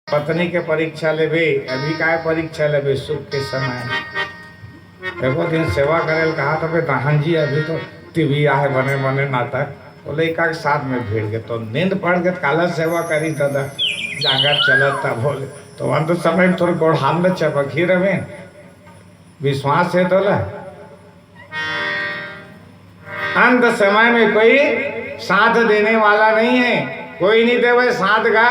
पत्नी के परीक्षा लेबे अभी काय परीक्षा लेबे सुख के समय एगो दिन सेवा करे कहा तो दहन जी अभी तो टीवी आहे बने बने नाटक बोले एक साथ में भीड़ के तो नींद पड़ के काला सेवा करी दादा जागर चलत था बोले तो अंत समय में थोड़े गोड़ हाथ में चपकी रहे विश्वास है तो अंत समय में कोई साथ देने वाला नहीं है, कोई नहीं देवे साथ का।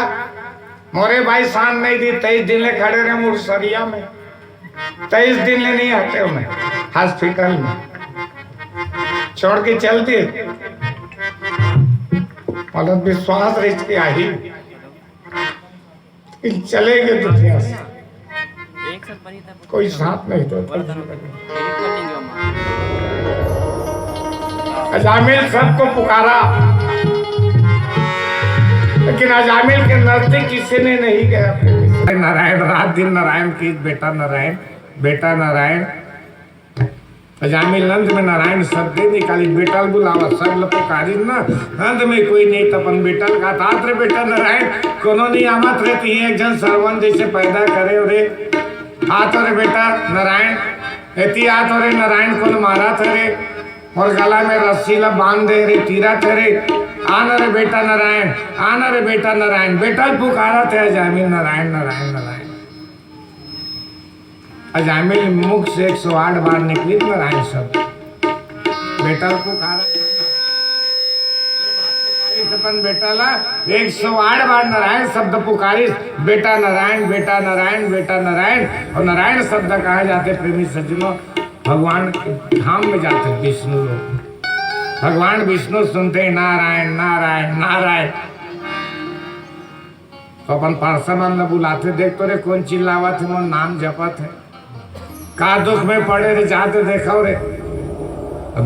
मोरे भाई शान नहीं दी 23 दिन ले खड़े रहे मुर्सरिया में, 23 दिन ले नहीं हटे मैं हॉस्पिटल में छोड़ के चलती मतलब विश्वास रही के आई चले गए दुनिया से कोई साथ नहीं तो अजामिल सबको पुकारा लेकिन अजामिल के नजदीक किसी ने नहीं गया। नारायण रात दिन नारायण की बेटा नारायण अजामिल नंद में नारायण शब्द निकाली बेटल बुलावा सब लोग पुकारी ना नंद में कोई नहीं तपन बेटल का तात्र बेटा नारायण कोनो नहीं आमत रहती है एक जन सरवन जैसे पैदा करे रे आतो रे बेटा नारायण एती आतो रे नारायण को मारा थे और गला में रस्सी ला बांध दे रे तीरा थे आना रे बेटा नारायण आना रे बेटा नारायण बेटा पुकारा थे अजामिल नारायण नारायण नारायण अजामिल मुख से 108 बार निकली नारायण शब्द बेटा पुकारा अपन बेटा ला 108 बार नारायण शब्द पुकारी बेटा नारायण बेटा नारायण बेटा नारायण। और नारायण शब्द कहा जाते प्रेमी सज्जनों भगवान धाम में जाते विष्णु लोग, भगवान विष्णु सुनते नारायण नारायण नारायण तो अपन पार्षद बुलाते देखते रे कौन चिल्लावत है मन नाम जपत है का दुख में पड़े रे जाते देखो रे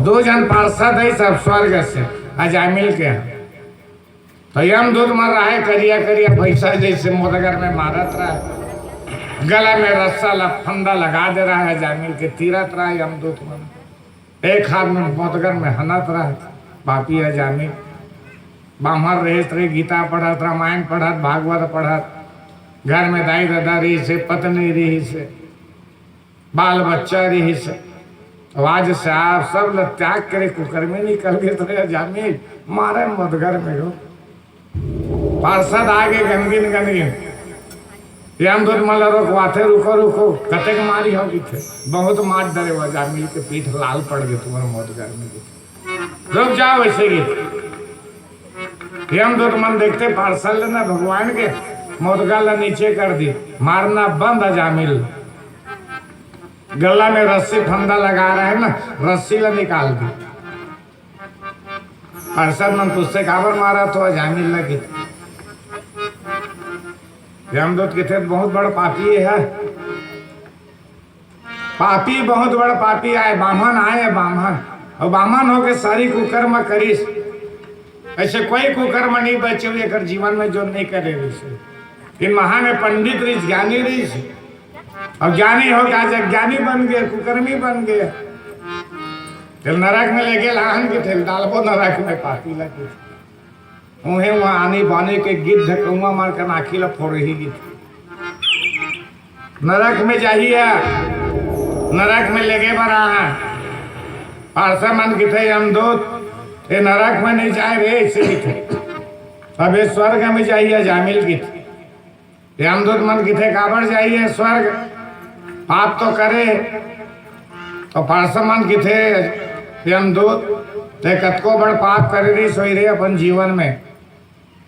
2 जन पार्षद है सब स्वर्ग से अजामिल के तो यमदूत मर रहा है करिया करिया पैसा जैसे मोदगर में मारत रहा है गला में रस्सा फंदा लगा दे रहा है अजामिल के तीरत रहा है यमदूत मन एक हाथ में मोदगर में हनत रहा है पापी अजामिल बाहर रहे गीता पढ़त रामायण पढ़त भागवत पढ़त घर में दाई दादा रही से पत्नी रही से बाल बच्चा रही से आज से आप सब लोग त्याग करे कुकर में निकल गए तो अजामिल मारे मोदगर में हो पार्षद आगे गनगिन गनगिन यमदूत मला रोकवाते रुको रुको कतेक मारी होगी थे बहुत मार डरे वो अजामिल के पीठ लाल पड़ गए तुम्हारे मोदगर में रुक जाओ वैसे गीत यमदूत मन देखते पार्षद ना भगवान के मोदगर ला नीचे कर दी मारना बंद अजामिल गला में रस्सी फंदा लगा रहे हैं ना रस्सी ला निकाल दी पार्षद मन तुझसे काबर मारा तो अजामिल लगी यमदूत के थे बहुत बड़ा पापी है पापी बहुत बड़ा पापी आए बामन आए बामन और बामन होके सारी कुकर्म करीस ऐसे कोई कुकर्म नहीं बचे हुए कर जीवन में जो नहीं करे इन महान में पंडित रही ज्ञानी रही और ज्ञानी हो गया जब ज्ञानी बन गए कुकर्मी बन गए फिर नरक में लेके लाहन के थे डालबो नरक में पापी लगे उन्हें वहां आने बाने के गिद्ध धक्का मार कर आखी ला फोड़ रही गिद्ध नरक में जाइए नरक में लेके बना है पार्षद मन की थे यमदूत ये नरक में नहीं जाए रे इसे थे अब ये स्वर्ग में जाइए जामिल की थी यमदूत मन की थे काबर जाइए स्वर्ग पाप तो करे तो पार्षद मन की थे यमदूत ते कतको बड़ पाप करे रही सोई रहे अपन जीवन में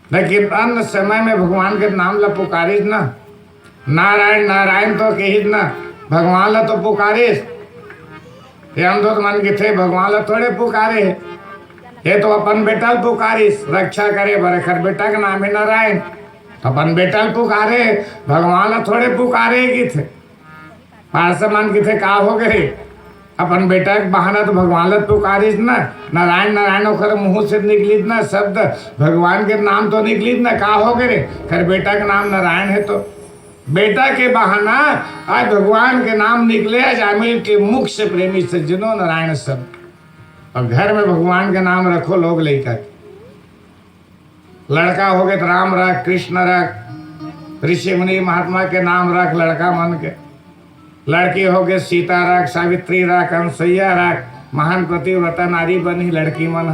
लेकिन अन्य समय में भगवान के नाम ला पुकारिस ना नारायण नारायण तो कही ना भगवान ला तो पुकारिस यमदूत मन के थे भगवान ला थोड़े पुकारे ये तो अपन बेटा पुकारिस रक्षा करे बरखर बेटा का नाम है नारायण अपन बेटा पुकारे भगवान ला थोड़े पुकारेगी थे पार्षद मन के थे का हो गए अपन बेटा के बहाना तो भगवान ला पुकारिस ना नारायण नारायण ओकर मुंह से निकली ना शब्द भगवान के नाम तो निकली ना का हो गए खैर बेटा का नाम नारायण है तो बेटा के बहाना आज भगवान के नाम निकले अजामिल के मुख से प्रेमी सज्जनों नारायण शब्द और घर में भगवान का नाम रखो लोग लेकर लड़का हो गए तो राम रख कृष्ण रख ऋषि मुनि महात्मा के नाम रख लड़का मन के, लड़की हो गए सीता रख, सावित्री रख, अनसुईया रख, महान पतिव्रता नारी बनी लड़की मन।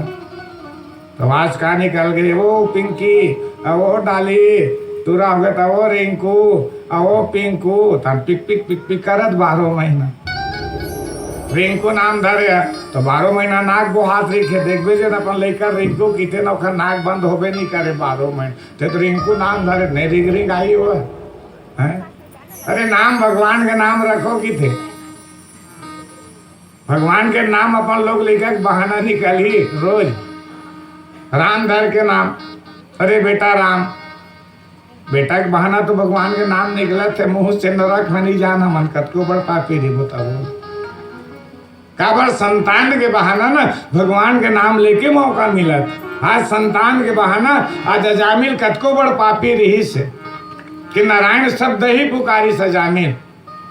तो आज का निकल गए, वो पिंकी, वो डाली, तुरा हो गया, वो रिंकू, वो पिंकू, तब पिक पिक पिक पिक करत 12 महीना। रिंकू नाम धरे तो 12 महीना नाक बो हाथ रिखे, देखबे जे अपन लेकर रिंकू किथे न ओखर नाक बंद होबे नहीं करे 12 महीने, तो रिंकू नाम धरे नहीं रिंग रिंग आई हो है। अरे नाम भगवान के नाम रखो किथे, भगवान के नाम अपन लोग लेकर बहाना निकाली रोज। राम धर के नाम, अरे बेटा राम, बेटा के बहाना तो भगवान के नाम निकला थे मुंह से, नरक में नहीं जाना मन कतको बड़ पापी री बताओ। काबर संतान के बहाना ना भगवान के नाम लेके मौका मिला। आज संतान के बहाना आज अजामिल कतको बड़ पापी रही से कि नारायण शब्द ही पुकारी सजामिल,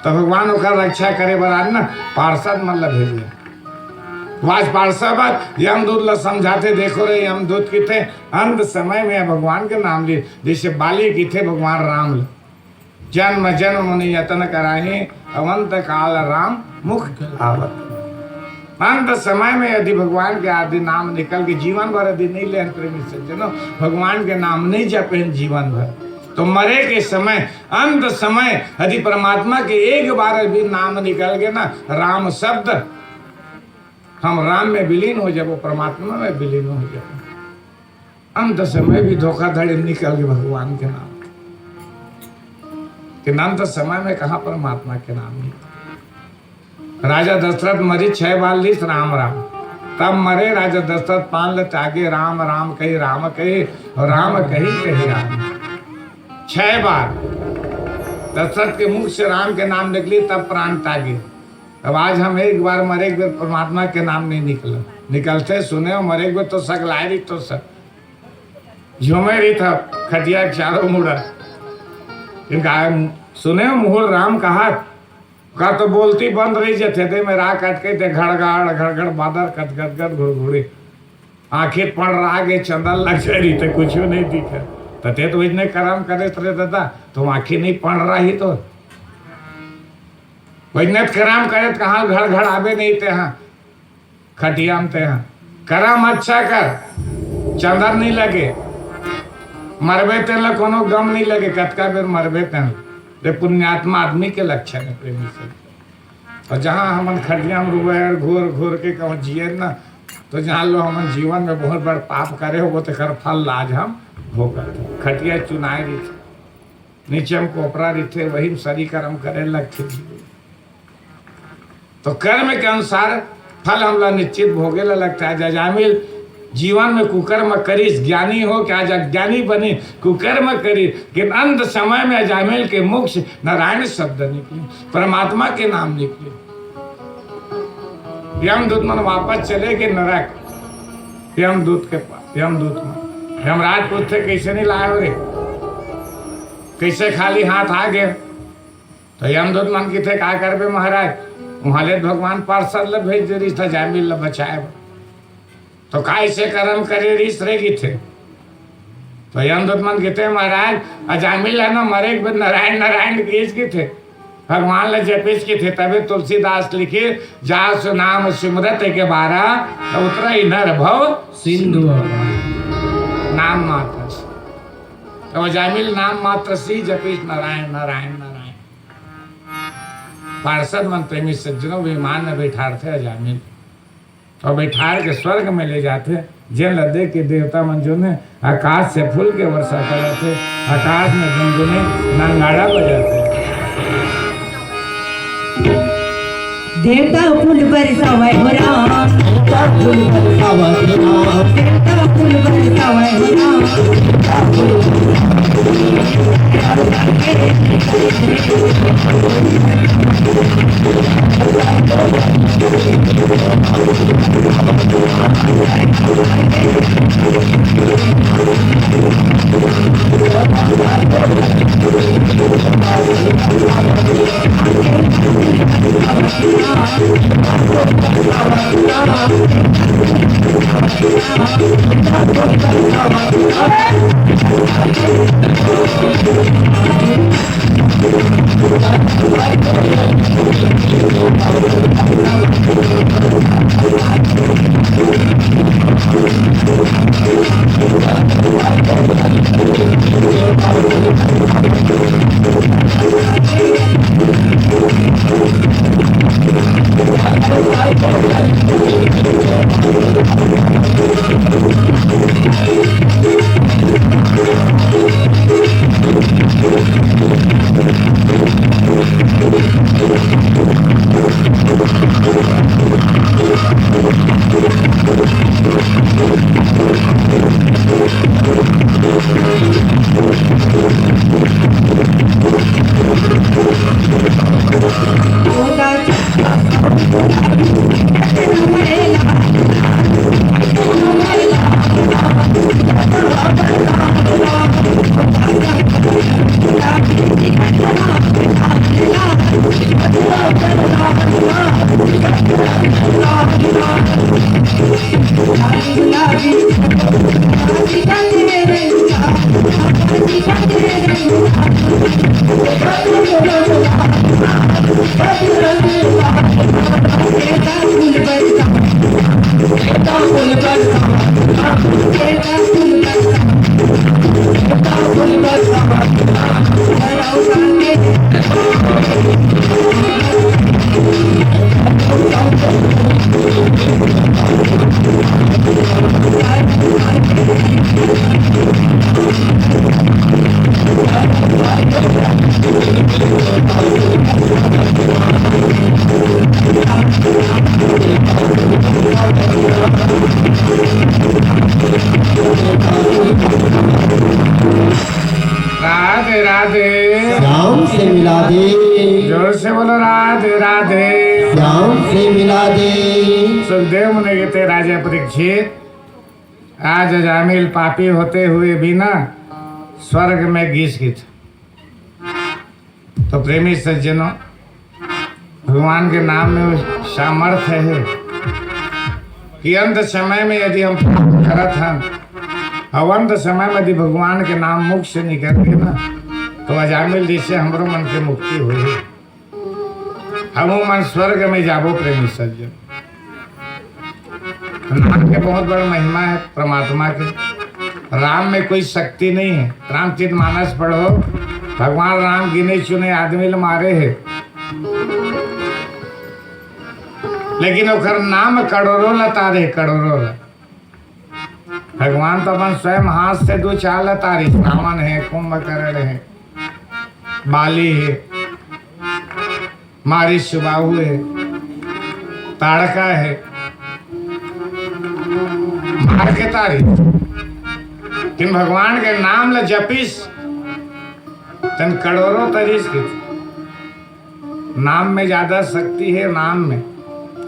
तो भगवान ओकर रक्षा करे बराद ना पार्षद मतलब भेजे। आज पार्षद यमदूत ला समझाते, देखो रे यमदूत की थे अंत समय में भगवान के नाम लिए, जैसे बाली की थे भगवान राम, जन्म जन्म मुनि यतन कराही, अवंत काल राम मुख आवत। अंत समय में यदि भगवान के आदि नाम निकल के जीवन भर यदि नहीं ले प्रेमी सज्जनों, भगवान के नाम नहीं जपे जीवन भर, तो मरे के समय अंत समय यदि परमात्मा के एक बार भी नाम निकल गए ना, राम शब्द, हम राम में विलीन हो जाए, परमात्मा में विलीन हो जाए। अंत समय भी धोखाधड़ी निकल गए भगवान के नाम कि अंत समय में कहा परमात्मा के नाम निकल। राजा दशरथ मरी 6 बार लिस राम राम, तब मरे राजा दशरथ 5 लत आगे राम राम कही, राम कही और राम कही कही राम। 6 बार दशरथ के मुख से राम के नाम निकली तब प्राण त्यागे। अब आज हम एक बार मरे एक बार परमात्मा के नाम नहीं निकला, निकलते सुने हो मरे एक बार तो सकलाए रही, तो सब झूमे रही था खटिया चारों मुड़ा, इनका सुने हो मुहुल राम कहा का तो बोलती बंद रही जथे थे मेरा कट के थे घड़गड़ घड़गड़ बादर कट कट कट घुड़घुड़ी, आंखें पड़ रहा के चंदन लग जा रही थे, कुछ नहीं दिखा, तथे तो इतने कर्म करे थे था तो आंखें नहीं पड़ रही, तो वैज्ञत कर्म करे कहाँ घर घर आवे नहीं थे, हाँ खटिया में थे, हाँ कर्म अच्छा कर, चंदन नहीं लगे, मरबे तेल कोनो गम नहीं लगे, कतका बेर मरबे तेल, ये पुण्यात्मा आदमी के लक्षण है प्रेमी से। और जहाँ हमन खटिया में रुए घूर घूर के कहूँ जिए ना, तो जहाँ लो हमन जीवन में बहुत बड़ा पाप करे हो, तो कर फल आज हम भोग। खटिया चुनाए रही थे, नीचे हम कोपरा रही थे, वही सरी कर्म करे लगते, तो कर्म के अनुसार फल हमला निश्चित भोगे लगता है। अजामिल जीवन में कुकर्म करीस, ज्ञानी हो क्या अज्ञानी बनी कुकर्म करी, कि अंत समय में अजामिल के मुख से नारायण शब्द निकले, परमात्मा के नाम निकले। यमदूत मन वापस चले गए नरक, यमदूत के पास, यमदूत मन यमराज पूछते कैसे नहीं लाए हो रे, कैसे खाली हाथ आ गए, तो यमदूत मन की थे क्या करबे महाराज, वहां ले भगवान पार्षद ल भेज दे रही था अजामिल ल बचाए, तो कैसे कर्म करे रिस रेगी थे, तो यमदूत मन कहते महाराज अजामिल है ना मरे एक बार नारायण नारायण कीज के थे, भगवान ले जपिस के थे, तभी तुलसीदास लिखे जा सुनाम सिमरत के बारा तो उतरा नर भव सिंधु, नाम मात्र, तो अजामिल नाम मात्र सी जपिस नारायण नारायण नारायण। पार्षद मन प्रेमी सज्जनों विमान में बैठाते अजामिल, और बैठार के स्वर्ग में ले जाते, जिन लदे के देवता मन जो ने आकाश से फूल के वर्षा कराते, आकाश में गुनगुने नंगाड़ा बजाते, देवता फूल बरसावे हो राम, देवता फूल बरसावे हो राम, देवता फूल बरसावे हो राम। राधे राधे। श्याम से मिला दे, जोर से बोलो राधे राधे। श्याम से मिला दे। सुखदेव मुनि कहते राजा परीक्षित, आज अजामिल पापी होते हुए भी ना स्वर्ग में गीस गई। तो प्रेमी सज्जनों, भगवान के नाम में सामर्थ्य है कि अंत समय में यदि हम करत हैं, अवंत समय में यदि भगवान के नाम मुख से निकलेंगे ना, तो अजामिल जी से हमरो मन के मुक्ति हुई। हम मन स्वर्ग में जाबो। प्रेमी सज्जन, नाम के बहुत बड़ा महिमा है परमात्मा के। राम में कोई शक्ति नहीं है। रामचरित मानस पढ़ो, भगवान राम गिने चुने आदमी ले मारे है, लेकिन ओकर नाम करोड़ों लतारे, करोड़ों ला। भगवान तो अपन स्वयं हाथ से दो चार लतारी, रावण है, कुंभकर्ण है, बाली है, मारी सुबाहु है, ताड़का है, मार के तारी। किन भगवान के नाम ल जपिस तन करोड़ों तरीस के। नाम में ज्यादा शक्ति है, नाम में,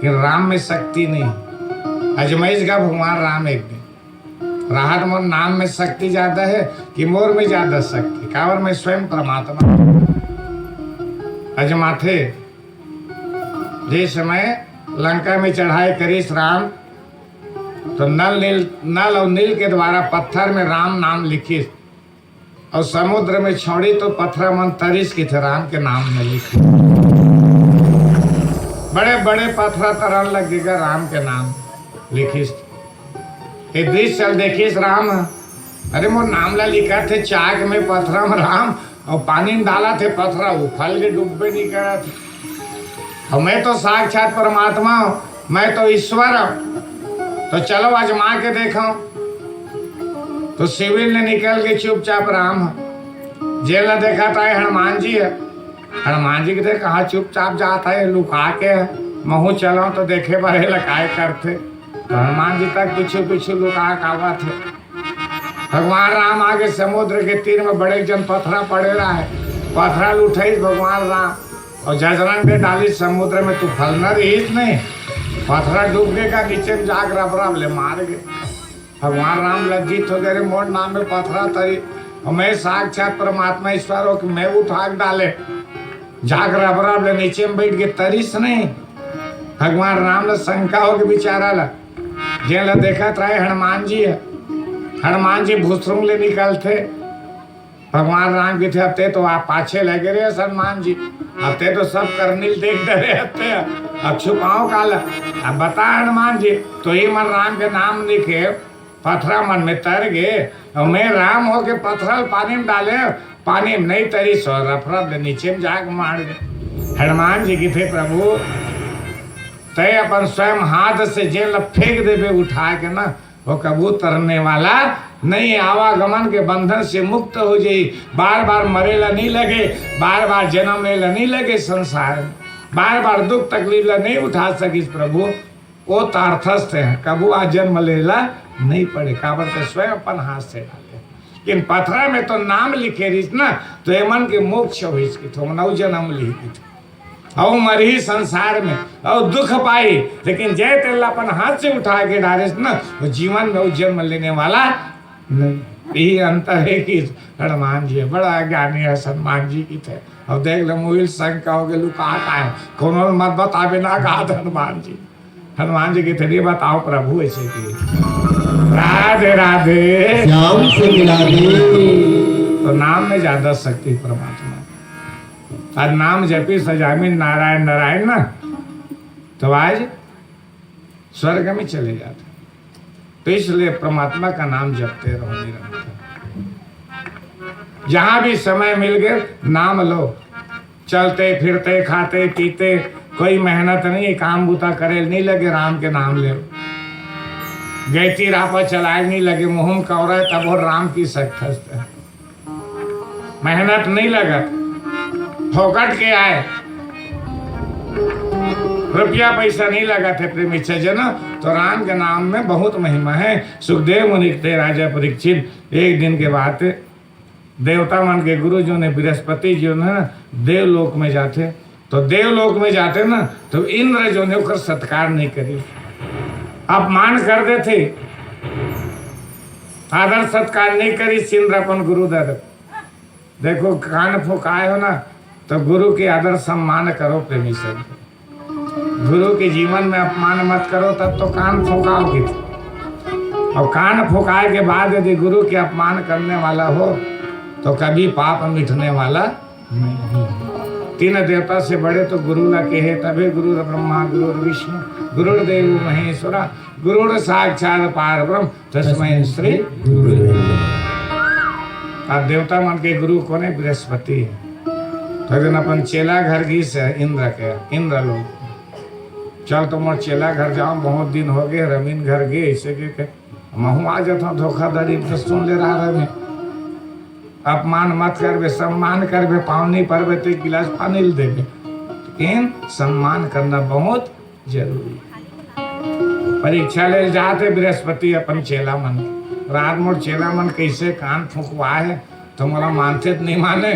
कि राम में शक्ति नहीं। अजमैश का भगवान राम एक दिन राहत मोर नाम में शक्ति ज्यादा है कि मोर में ज्यादा शक्ति, कावर में स्वयं परमात्मा अजमाथे। जिस समय लंका में चढ़ाई करीस राम, तो नल और नील के द्वारा पत्थर में राम नाम लिखी, और समुद्र में छोड़ी तो पत्थर मन तरिस की थे राम के नाम में लिखी। बड़े बड़े पत्थर तरन लगेगा राम के नाम लिखिस। एक दृश्य चल देखिस राम, अरे मोर नाम ला लिखा थे चाक में पत्थर में राम, और पानी में डाला थे पत्थर उफल के डूबे नहीं करा थे। और मैं तो साक्षात परमात्मा हूँ, मैं तो ईश्वर हूँ, तो चलो आजमा के देखो। तो सिविल ने निकल के चुपचाप राम जेल ने देखा था हनुमान जी है। हनुमान जी के कहा चुपचाप जाता है, लुका के महू चलो तो देखे बड़े लकाए करते। तो हनुमान जी तक पीछे पीछे लुका कावा थे। भगवान राम आगे समुद्र के तीर में बड़े जन पत्थरा पड़े रहा है, पत्थरा उठाई भगवान राम और जजरंग दे डाली समुद्र में। तू फलना रही नहीं, पत्थरा डूब गएगा नीचे में जाग रब ले मार गए। भगवान राम लज्जित हो गए, मोर नाम में पत्थरा तरी और मैं साक्षात परमात्मा ईश्वर हो कि मैं उठा के डाले जाग रबरब नीचे में बैठ के तरीस नहीं। भगवान राम ने शंका हो के बेचारा ला जेला देखा रहे हनुमान जी है। हनुमान जी भूसरुंग ले निकलते भगवान राम के थे। अब ते तो आप पाछे लगे रहे हनुमान जी। अब ते तो सब करनील देख डरे हते अब छुपाओ काला। अब बता हनुमान जी तो ही मन राम के नाम लिखे पथरा मन में तर गए और मैं राम हो के पथरल पानी में डाले पानी में नहीं तरी सो रफरफ नीचे में जाके मार गए। हनुमान जी की थे प्रभु तय अपन स्वयं हाथ से जेल फेंक देवे उठा के ना वो कबू तरने वाला नहीं। आवागमन के बंधन से मुक्त हो जाई। बार बार मरेला नहीं लगे, बार बार जन्म लेला नहीं लगे संसार में, बार बार दुख तकलीफ ला नहीं उठा सकी प्रभु। वो तार्थस्थ है कबू आ जन्म लेला नहीं पड़े काबर तो स्वयं अपन हाथ से डाले। लेकिन पथरा में तो नाम लिखे रही ना तो एमन के मोक्ष हो इसकी तो नौ जन्म लिखी थी और मरी संसार में और दुख पाई। लेकिन जय तेल अपन हाथ से उठा के डाले ना वो जीवन में जन्म लेने वाला नहीं। यही अंतर है कि हनुमान जी है बड़ा ज्ञानी है हनुमान जी की थे। और देख लो मोहिल शंका हो गए लुका है कोनो मत बतावे ना कहा हनुमान जी। हनुमान जी की थे नहीं बताओ प्रभु ऐसे की राधे राधे श्याम से मिला दे। तो नाम में ज्यादा शक्ति परमात्मा। आज नाम जपी सजामी नारायण नारायण ना तो आज स्वर्ग में चले जाते। तो इसलिए परमात्मा का नाम जपते रहो निरंतर। जहां भी समय मिल गए नाम लो। चलते फिरते खाते पीते कोई मेहनत नहीं काम बूता करे नहीं लगे राम के नाम ले। गैती राह पर चलाए नहीं लगे मुहम कौरा तब और राम की सख्त मेहनत नहीं लगा फोकट के आए रुपया पैसा नहीं लगा थे प्रेमी सज्जन। तो राम के नाम में बहुत महिमा है। सुखदेव मुनि थे राजा परीक्षित एक दिन के बाद देवता मन के गुरु जो ने बृहस्पति जो ने देवलोक में जाते तो देवलोक में जाते ना तो इंद्र जो ने उसका सत्कार नहीं करी अपमान कर देते आदर सत्कार नहीं करी। इंद्र अपन गुरु दत्त देखो कान फुकाए हो ना तो गुरु के आदर सम्मान करो प्रेमी सब। गुरु के जीवन में अपमान मत करो तब तो कान फुकाओगे। और कान फुकाए के बाद यदि गुरु के अपमान करने वाला हो तो कभी पाप मिटने वाला नहीं। तीन देवता से बड़े तो गुरु ला के है तभी गुरु ब्रह्मा गुरु विष्णु गुरुदेव महेश्वरा गुरु साक्षात पार ब्रह्म तस्मै श्री गुरु। अब देवता मन के गुरु कौन है बृहस्पति है। तो दिन अपन चेला घर गई से इंद्र के इंद्र लोग चल तुम चेला घर जाओ बहुत दिन हो गए रमीन घर गए ऐसे के महू आ जाता धोखाधड़ी तो सुन ले रहा रमी अपमान मत करबे सम्मान करबे पावनी परबे तो एक गिलास पानी ले देबे। लेकिन सम्मान करना बहुत जरूरी। परीक्षा ले जाते बृहस्पति अपन चेला मन रात मोर चेला मन कैसे कान फुकवा है तो मोला मानते नहीं माने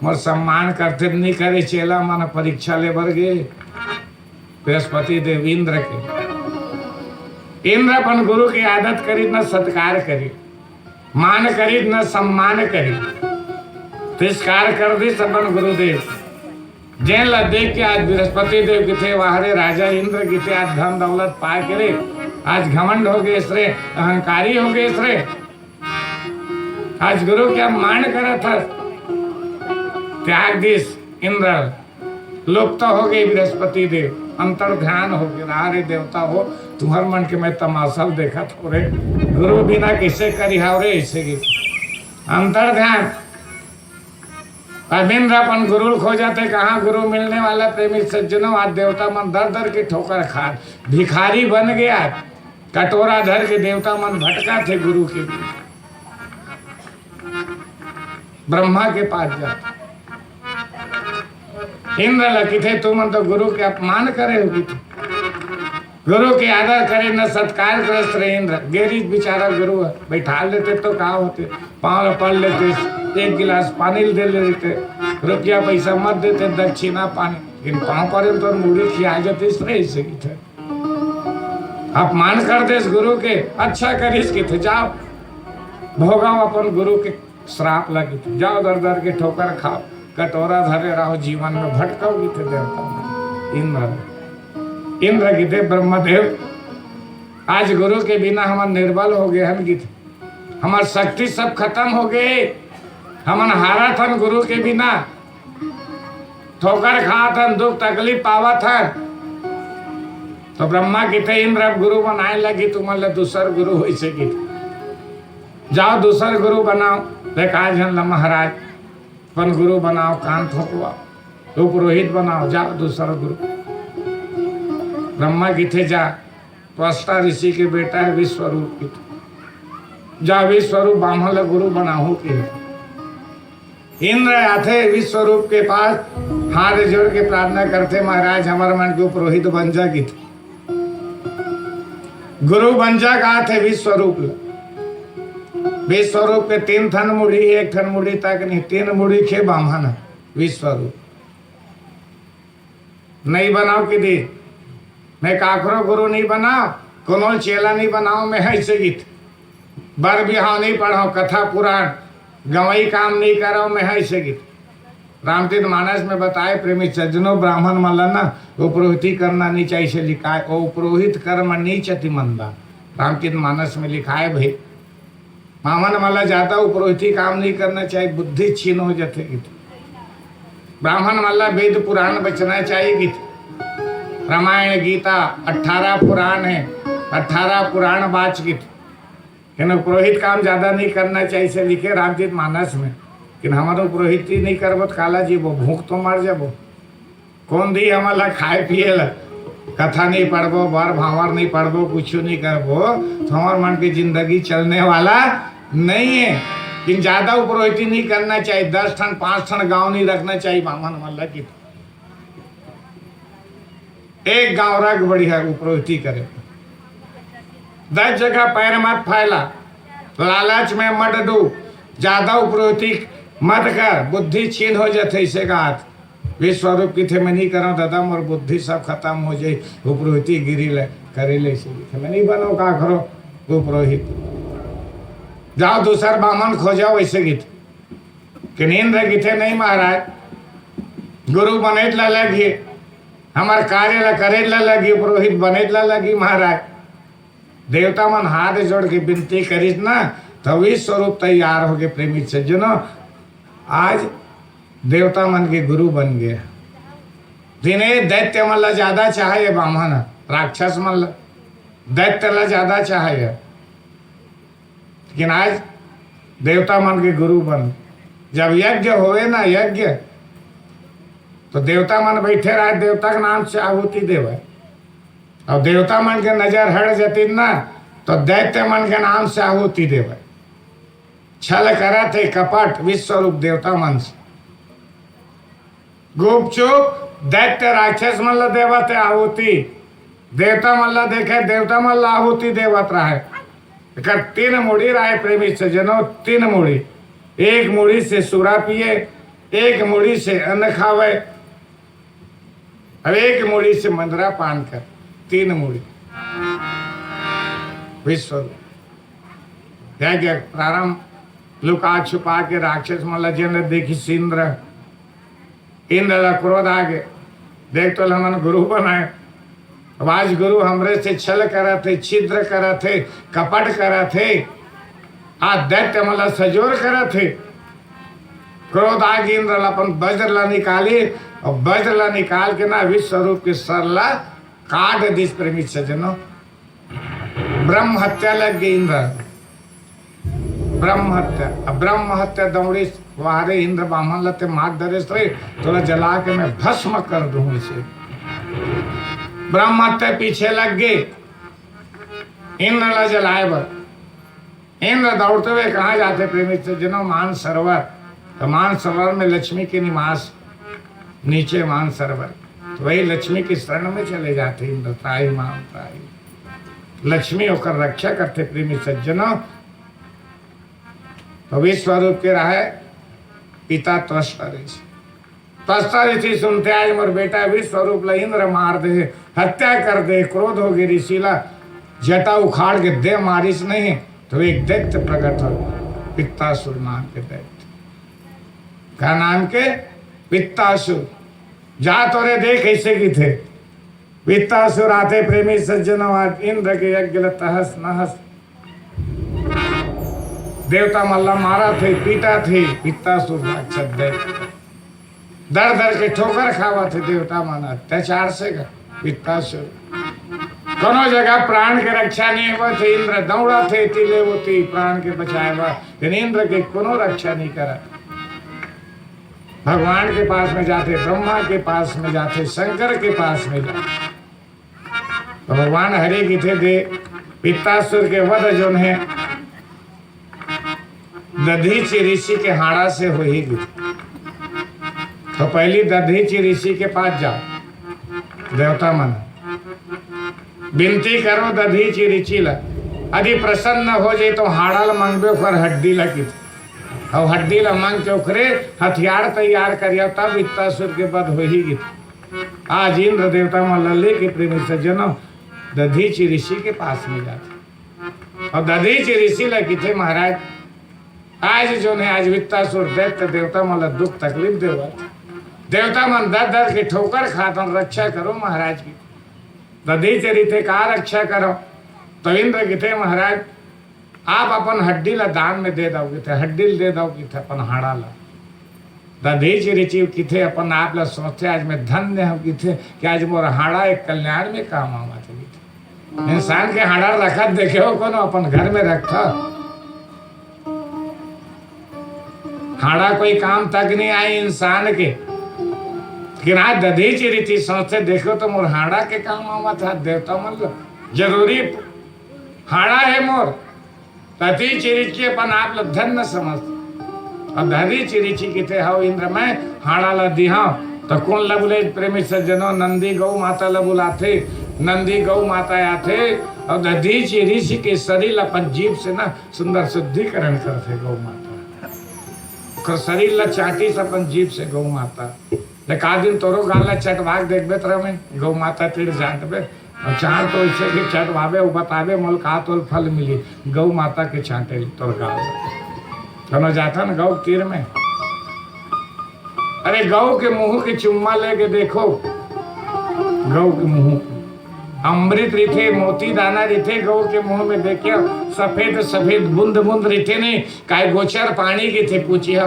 मोर सम्मान करते नहीं करे चेला मन परीक्षा ले बर गए बृहस्पति देव इंद्र के। इंद्र अपन गुरु की आदत करी न सत्कार करी मान करी न सम्मान करी तिरस्कार कर दी सबन गुरुदेव जैन ला देख के आज बृहस्पति देव के थे वाहरे राजा इंद्र के थे आज धन दौलत पाए के रे आज घमंड हो गए इसरे अहंकारी हो गए इसरे आज गुरु क्या मान करा था त्याग दिस इंद्र लुप्त हो गई बृहस्पति देव अंतर ध्यान हो गया रे देवता हो तुम्हार मन के मैं तमाशा देखा थो रे गुरु बिना कैसे करी हाव रे ऐसे की अंतर ध्यान। अभिंद्र अपन गुरु खो जाते कहाँ गुरु मिलने वाला प्रेमी सज्जनों आज देवता मन दर दर की ठोकर खा भिखारी बन गया कटोरा धर के देवता मन भटका थे गुरु के ब्रह्मा के पास जाते इंद्र लकी थे तुम तो गुरु के अपमान करे होगी गुरु के आदर करे न सत्कार करे श्री इंद्र गेरी बेचारा गुरु है बैठा लेते तो कहा होते पाँव पढ़ लेते एक गिलास पानी दे लेते रुपया पैसा मत देते दक्षिणा पानी लेकिन पाँव पर तो मूड़ी खिया जाते श्रेय से थे अपमान कर दे गुरु के अच्छा करिस के थे जाओ भोगाओ अपन गुरु के श्राप लगी थी, जाओ दर दर के ठोकर खाओ, कटोरा धरे रहो, जीवन में भटकोगी थे देवता। इंद्र की थे ब्रह्मदेव, आज गुरु के बिना हम निर्बल हो गए हन गीत, हमार शक्ति सब खत्म हो गए, हमन हारा थन गुरु के बिना, ठोकर खा थन, दुख तकलीफ पावा थन। तो ब्रह्मा की थे इंद्र अब गुरु बनाए लगी, तुम्हारे दूसर गुरु हो सकी, जाओ दूसर गुरु बनाओ। देखा जन महाराज अपन गुरु बनाओ, कान ठोकवाओ, तो पुरोहित बनाओ, जाओ दूसरा गुरु। ब्रह्मा की थे जा, त्वष्टा ऋषि के बेटा है विश्वरूप की, जा विश्वरूप ब्राह्मण गुरु बनाओ की। इंद्र आते विश्वरूप के पास, हाथ जोड़ के प्रार्थना करते, महाराज हमारे मन के पुरोहित बन जा की, गुरु बन जा। कहा थे विश्वरूप, विश्वरूप के 3 थन मुड़ी, 1 थन मुड़ी तक नहीं, 3 मुड़ी के ब्राह्मण विश्वरूप। नहीं बनाओ कि दी, मैं काकरो गुरु नहीं बनाओ, कोनो चेला नहीं बनाओ, मैं ऐसे गीत बर बिहाव नहीं पढ़ाओ, कथा पुराण गवई काम नहीं करो, मैं ऐसे गीत। रामचरित मानस में बताए प्रेमी सज्जनों, ब्राह्मण मल्ला ना वो पुरोहिती करना नहीं चाहिए से लिखा है, वो पुरोहित कर्म नीच अति मंदा, रामचरित मानस में लिखा है भाई। ब्राह्मण मल्ला जाता वो पुरोहिती काम नहीं करना चाहिए, बुद्धि छीन हो जाते गीत। ब्राह्मण मल्ला वेद पुराण बचना चाहिए गीत, रामायण गीता 18 पुराण है, 18 पुराण बाच गीत। पुरोहित काम ज्यादा नहीं करना चाहिए से लिखे रामचरित मानस में। कि हमारो पुरोहित ही नहीं करबो तो काला जी वो भूख तो मर जाबो, कौन दी हमारा खाए पिए ला, कथा नहीं पढ़बो, बार भावर नहीं पढ़बो, कुछ नहीं करबो तो हमारे मन की जिंदगी चलने वाला नहीं है। कि ज्यादा पुरोहिती नहीं करना चाहिए, 10 ठन 5 ठन गांव नहीं रखना चाहिए ब्राह्मण मल्ला की, एक गांव रख बढ़िया पुरोहिती करे। 10 जगह पैर मत फैला, लालच में मत डूब, ज्यादा पुरोहिती मत कर, बुद्धि छीन हो जाते। इसे कहा विश्वरूप की थे मैं नहीं करूँ दादा, मोर बुद्धि सब खत्म हो जाए, वो पुरोहिती गिरी ले करे ले, मैं नहीं बनो का करो वो पुरोहित, जाओ दूसरा ब्राह्मण खोजाओ ऐसे गीत। कि इंद्र गीते नहीं महाराज, गुरु बने ला लगी, हमार कार्य ला करे ला लगी, पुरोहित बने ला लगी महाराज। देवता मन हाथ जोड़ के विनती करीस ना, तो विश्वरूप तैयार हो गए प्रेमी सज्जनों। आज देवता मन के गुरु बन गए, जिन्हें दैत्य मल्ला ज्यादा चाहे ब्राह्मण, राक्षस मल्ला दैत्य ला ज्यादा चाहे, लेकिन आज देवता मन के गुरु बन। जब यज्ञ होए ना यज्ञ, तो देवता मन बैठे रहे, देवता के नाम से आहुति देवे, और देवता मन के नजर हट जाती ना, तो दैत्य मन के नाम से आहुति देवे। छल करा थे कपट विश्वरूप देवता मन से, गुपचुप दैत्य राक्षस मल्ला देवत आहुति, देवता मल्ला देखे देवता मल्ला आहुति देवत रहे। 3 मुड़ी रहे प्रेमी सज्जनों, 3 मुड़ी, 1 मुड़ी से सुरा पिए, 1 मुड़ी से अन्न खावे, और 1 मुड़ी से मंदरा पान कर, 3 मुड़ी। विश्वरूप यज्ञ प्रारंभ, लुका छुपा के राक्षस मल्ला जन देखी इंद्र, इंद्र क्रोध आ गए, देख तो हमन गुरु बनाए, आज गुरु हमरे से छल करा थे, छिद्र करा थे, कपट करा थे, आज दैत्य मल्ला सजोर करा थे। क्रोध आ गई, इंद्र अपन वज्र ला निकाली, और वज्र ला निकाल के ना विश्वरूप के सर ला काट दिस प्रेमी सज्जनों। ब्रह्म हत्या लग गई इंद्र, ब्रह्म हत्या। अब ब्रह्म हत्या दौड़ी वारे इंद्र ब्राह्मण लते मार दरे से थोड़ा जला के मैं भस्म कर दूं इसे। ब्रह्म हत्या पीछे लग गए, इंद्र ला जलाए बर। इंद्र दौड़ते हुए कहाँ जाते प्रेमी सज्जनों? मान सरोवर। तो मान सरोवर में लक्ष्मी के निवास, नीचे मान सरोवर, तो वही लक्ष्मी की शरण में चले जाते इंद्र। त्राही माम त्राही, लक्ष्मी होकर रक्षा करते प्रेमी सज्जनों। तो विश्वरूप के रहे पिता त्वष्टा ऋषि। त्वष्टा ऋषि सुनते आज मोर बेटा विश्वरूप ला इंद्र मार दे, हत्या कर दे, क्रोध हो गई ऋषि ला जटा उखाड़ के दे मारिस नहीं, तो एक दैत्य प्रकट हो। पित्तासुर नाम के दैत्य। क्या नाम के? पित्तासुर। जा तोरे देख कैसे की थे पित्तासुर आते प्रेमी सज्जनों, आज इंद्र के यज्ञ तहस नहस। देवता मल्ला मारा थे, पीटा थे पित्तासुर राक्षस दैत्य। दर दर के ठोकर खावा थे देवता माना अत्याचार से का पित्तासुर। दोनों जगह प्राण के रक्षा नहीं हुआ थे। इंद्र दौड़ा थे तिले वो थी प्राण के बचाए हुआ, लेकिन इंद्र के कोनो रक्षा नहीं करा। भगवान के पास में जाते, ब्रह्मा के पास में जाते, शंकर के पास में जाते, तो भगवान हरे की थे दे पित्तासुर के वध जो है दधीचि ऋषि के हाड़ा से हो ही गई। तो पहली दधीचि ऋषि के पास जाओ, देवता मन विनती करो दधीचि ऋषि ला, यदि प्रसन्न हो जाए तो हाड़ल मांगबे ओकर हड्डी ला की और हड्डी ला मांग के ओकरे हथियार तैयार करिया, तब पित्तासुर के वध हो ही गई। आज इंद्र देवता मन लल्ले के प्रेमी सज्जनों दधीचि ऋषि के पास में जाते, और दधीचि ऋषि ला की थे महाराज आज जो ने आज पित्तासुर दैत्य देवता मन दुख तकलीफ देवा, देवता मन दर दर के ठोकर खाता, रक्षा करो महाराज की। दधीचि ऋषि का रक्षा करो, तो इंद्र की थे महाराज आप अपन हड्डी ला दान में दे दोगे थे, हड्डी दे दोगे थे अपन हाड़ा ला। दधीचि ऋषि की थे अपन आप ला सोचते आज मैं धन्य हो की थे कि आज मोर हाड़ा एक कल्याण में काम आवा थे। इंसान के हाड़ा रखत देखे हो कोनो अपन घर में रखा, हाड़ा कोई काम तक नहीं आई इंसान के, लेकिन आज दधीचि ऋषि सोचते देखो तो मोर हाड़ा के काम आवा था। देवता मतलब जरूरी हाड़ा है मोर, दधीचि ऋषि अपन आप लोग धन्य समझते। और दधीचि ऋषि की थे हाउ इंद्र मैं हाड़ा ला दिहा, तो कौन ला बुले प्रेमी सज्जनों नंदी गौ माता ला बुलाते, नंदी गौ माता आते और दधीचि ऋषि के शरीर अपन जीभ से ना सुंदर शुद्धिकरण करते गौ माता, शरीर ला चाटी से अपन जीभ से गौ माता। लेकिन दिन तोरो गाला चटवाक देखबे तरह में गौ माता तीर जाटबे और चार तो ऐसे कि चटवावे वो बतावे मोल का तोल फल मिली, गौ माता के छाटे तोर गाल दोनों जाता ना गौ तीर में। अरे गौ के मुंह की चुम्मा लेके देखो, गौ के मुंह अमृत रिथे मोती दाना रिथे गौ के मुंह में देखियो, सफेद सफेद बूंद बूंद रिथे नहीं काय गोचर पानी की थे पूछिया,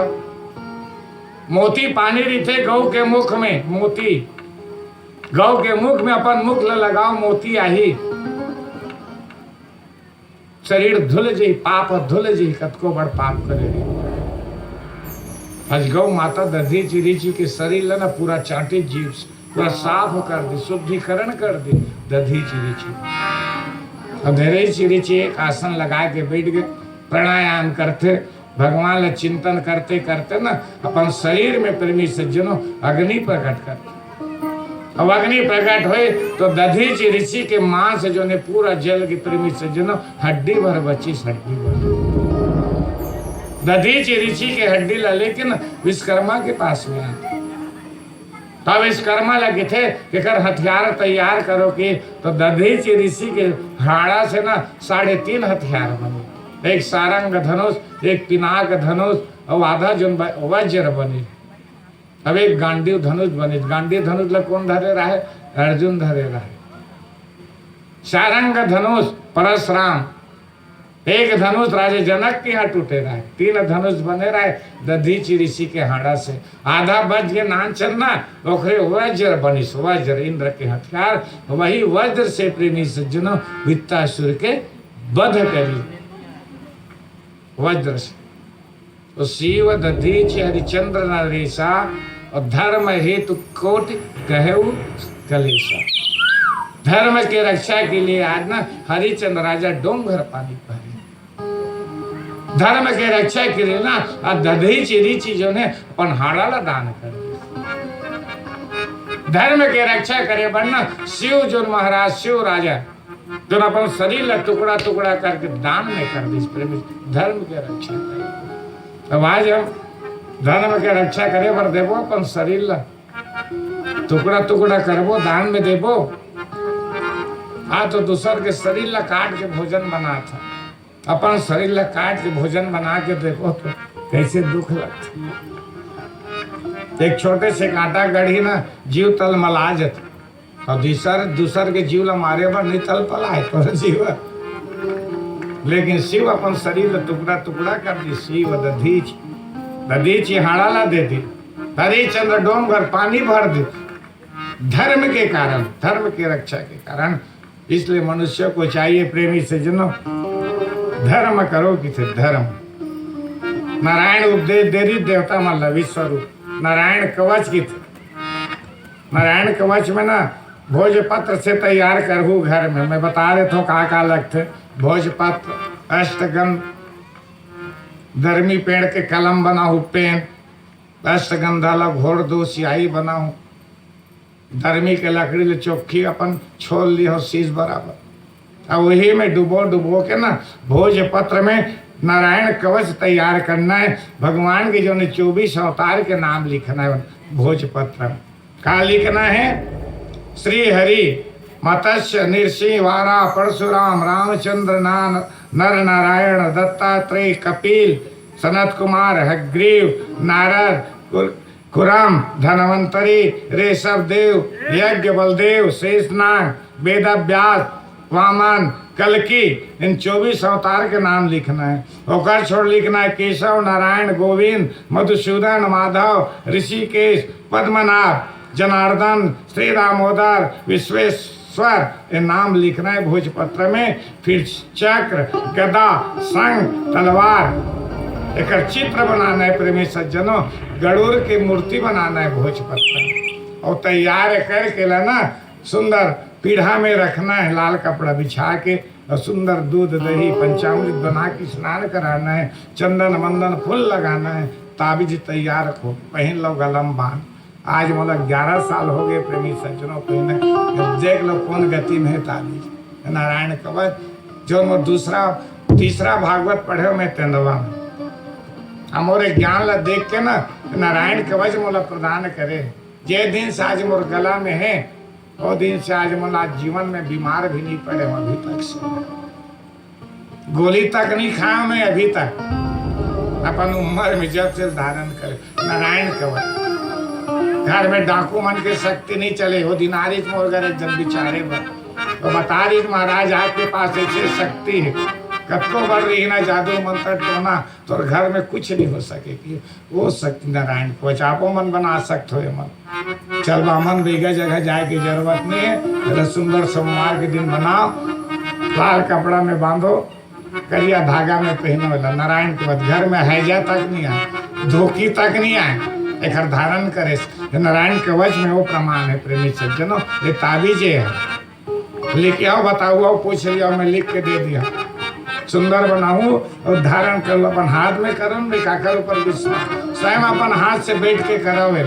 मोती पानी रिथे गौ के मुख में, मोती गौ के मुख में अपन मुख लगाओ मोती आही, शरीर धुल जी पाप धुल जी कतको बड़ पाप करे। आज गौ माता दधीचि ऋषि के शरीर ला ना पूरा चाटी जीव से पूरा साफ कर दी, शुद्धिकरण कर दी दधीचि ऋषि। और दधीचि ऋषि एक आसन लगा के बैठ गए, प्राणायाम करते भगवान ला चिंतन करते करते ना अपन शरीर में प्रेमी सज्जनों अग्नि प्रकट करते। अब अग्नि प्रकट हुए तो दधीचि ऋषि के मांस जो ने पूरा जल की प्रेमी सज्जनों हड्डी भर बची, हड्डी भर दधीचि ऋषि के हड्डी ला लेकिन विश्वकर्मा के पास में आते। तब विश्वकर्मा लगे थे कि कर हथियार तैयार करो कि, तो दधीचि ऋषि के हाड़ा से ना 3.5 हथियार बने, एक सारंग धनुष, एक पिनाक धनुष और आधा जो वज्र बने। अब एक गांडीव धनुष बने, गांडीव धनुष ला कौन धरे रहा है? अर्जुन धरे रहा है। सारंग धनुष परशुराम, एक धनुष राजे जनक के यहाँ टूटे रहा है, 3 धनुष बने रहे दधीचि ऋषि के हाड़ा से। आधा बज के नान चलना ओखरे वज्र बनिस, वज्र इंद्र के हथियार, वही वज्र से प्रेमी सज्जनों पित्तासुर के वध करी वज्र से। तो शिव दधीचि हरिचंद्र नरेशा और धर्म हेतु कोट कहु कलेशा। धर्म के रक्षा के लिए आज ना हरिचंद्र राजा डोंगर पानी पहरे, धर्म के रक्षा के लिए ना दधीचि ऋषि जो ने अपन हाड़ा ला दान कर धर्म के रक्षा करे। वरना शिव जो महाराज शिव राजा जो अपन शरीर ला टुकड़ा टुकड़ा करके दान में कर दी, धर्म के रक्षा करे। अब आज हम धर्म के रक्षा करे बर देवो अपन शरीर ला टुकड़ा टुकड़ा करबो दान में देबो। तो दूसर के शरीर ला काट के भोजन बना था, अपन शरीर ला काट के भोजन बना के देखो तो कैसे दुख लगता। एक छोटे से कांटा गढ़ी ना जीव तल मला जत और दूसर के जीव ला मारे बर नहीं तल पलाए तो जीव। लेकिन शिव अपन शरीर ला टुकड़ा टुकड़ा कर दी। शिव दधीच हाड़ा ला दे दी। हरी चंद्र डोम भर पानी भर दी। धर्म के कारण, धर्म की रक्षा के कारण। इसलिए मनुष्य को चाहिए प्रेमी सज्जनों, धर्म करो किसे धर्म। नारायण उपदेश दे दी देवता मल्ल विश्वरूप। नारायण कवच की थे। नारायण कवच में ना भोजपत्र से तैयार करहू घर में। मैं बता रहे थे कहा लगते भोजपत्र, अष्टगंध, धर्मी पेड़ के कलम बनाऊ पेन, अष्टगंधाला घोड़ दो सियाही बनाऊ, धर्मी के लकड़ी ले चौखी अपन छोल ली हो शीश बराबर। और वही में डुबो के ना भोजपत्र में नारायण कवच तैयार करना है। भगवान के जो 24 अवतार के नाम लिखना है भोजपत्र में। क्या लिखना है? श्री हरि, मत्स्य, नृसिंह, वारा, परशुराम, रामचंद्र, नर नारायण, दत्तात्रेय, कपिल, सनत कुमार, हग्रीव, नारद, कुरम, धनवंतरी, ऋषभ देव, यज्ञ बलदेव, शेषनाग, वेदव्यास, वामन, कल्कि, इन 24 अवतार के नाम लिखना है। और छोड़ लिखना है केशव, नारायण, गोविंद, मधुसूदन, माधव, ऋषिकेश, पद्मनाभ, जनार्दन, श्री दामोदर, विश्वेश्वर, ये नाम लिखना है भोजपत्र में। फिर चक्र, गदा, शंख, तलवार, एक चित्र बनाना है प्रेमी सज्जनों। गरुड़ की मूर्ति बनाना है भोजपत्र में। और तैयार करके लाना, सुंदर पीढ़ा में रखना है, लाल कपड़ा बिछा के, और सुंदर दूध दही पंचामृत बना के स्नान कराना है। चंदन मंदन फूल लगाना है। ताबीज तैयार रखो, पहन लो गलम बांध। आज मतलब 11 साल हो गए प्रेमी सज्जनों पहने। देख लो कौन गति में है ताबीज। नारायण कवच जो मैं तीसरा भागवत पढ़े मैं तेंदुआ में। हमारे ज्ञान ला देख के ना नारायण कवच मोला प्रदान करे। जे दिन से आज मोर गला में है, वो दिन से आज मोला जीवन में बीमार भी नहीं पड़े हूँ अभी तक से। गोली तक नहीं खाया मैं अभी तक, अपन उम्र में जब से धारण करे नारायण कवच। घर में डाकू मन के शक्ति नहीं चले। वो दिनारित मोर गए जब बिचारे तो बता रही महाराज आपके पास ऐसी शक्ति है, कतको बढ़ रही ना जादू मंत्र टोना तो घर में कुछ नहीं हो सकेगी। वो शक्ति नारायण को चापो मन बना सकते हो। मन चल मन बेगा जगह जाए की जरूरत नहीं है। सुंदर सोमवार के दिन बनाओ, लाल कपड़ा में बांधो, करिया धागा में पहनो वाला नारायण के बाद घर में हैजा तक नहीं आए, धोखी तक नहीं आए, एक धारण करे। नारायण कवच में वो प्रमाण है प्रेमी सज्जनों। ये ताबीजे है, लेके आओ बताओ, पूछ लिया, मैं लिख के दे दिया। सुंदर बनाऊं और धारण कर लो। अपन हाथ में करम भी काकर ऊपर विश्वास, स्वयं अपन हाथ से बैठ के करावे,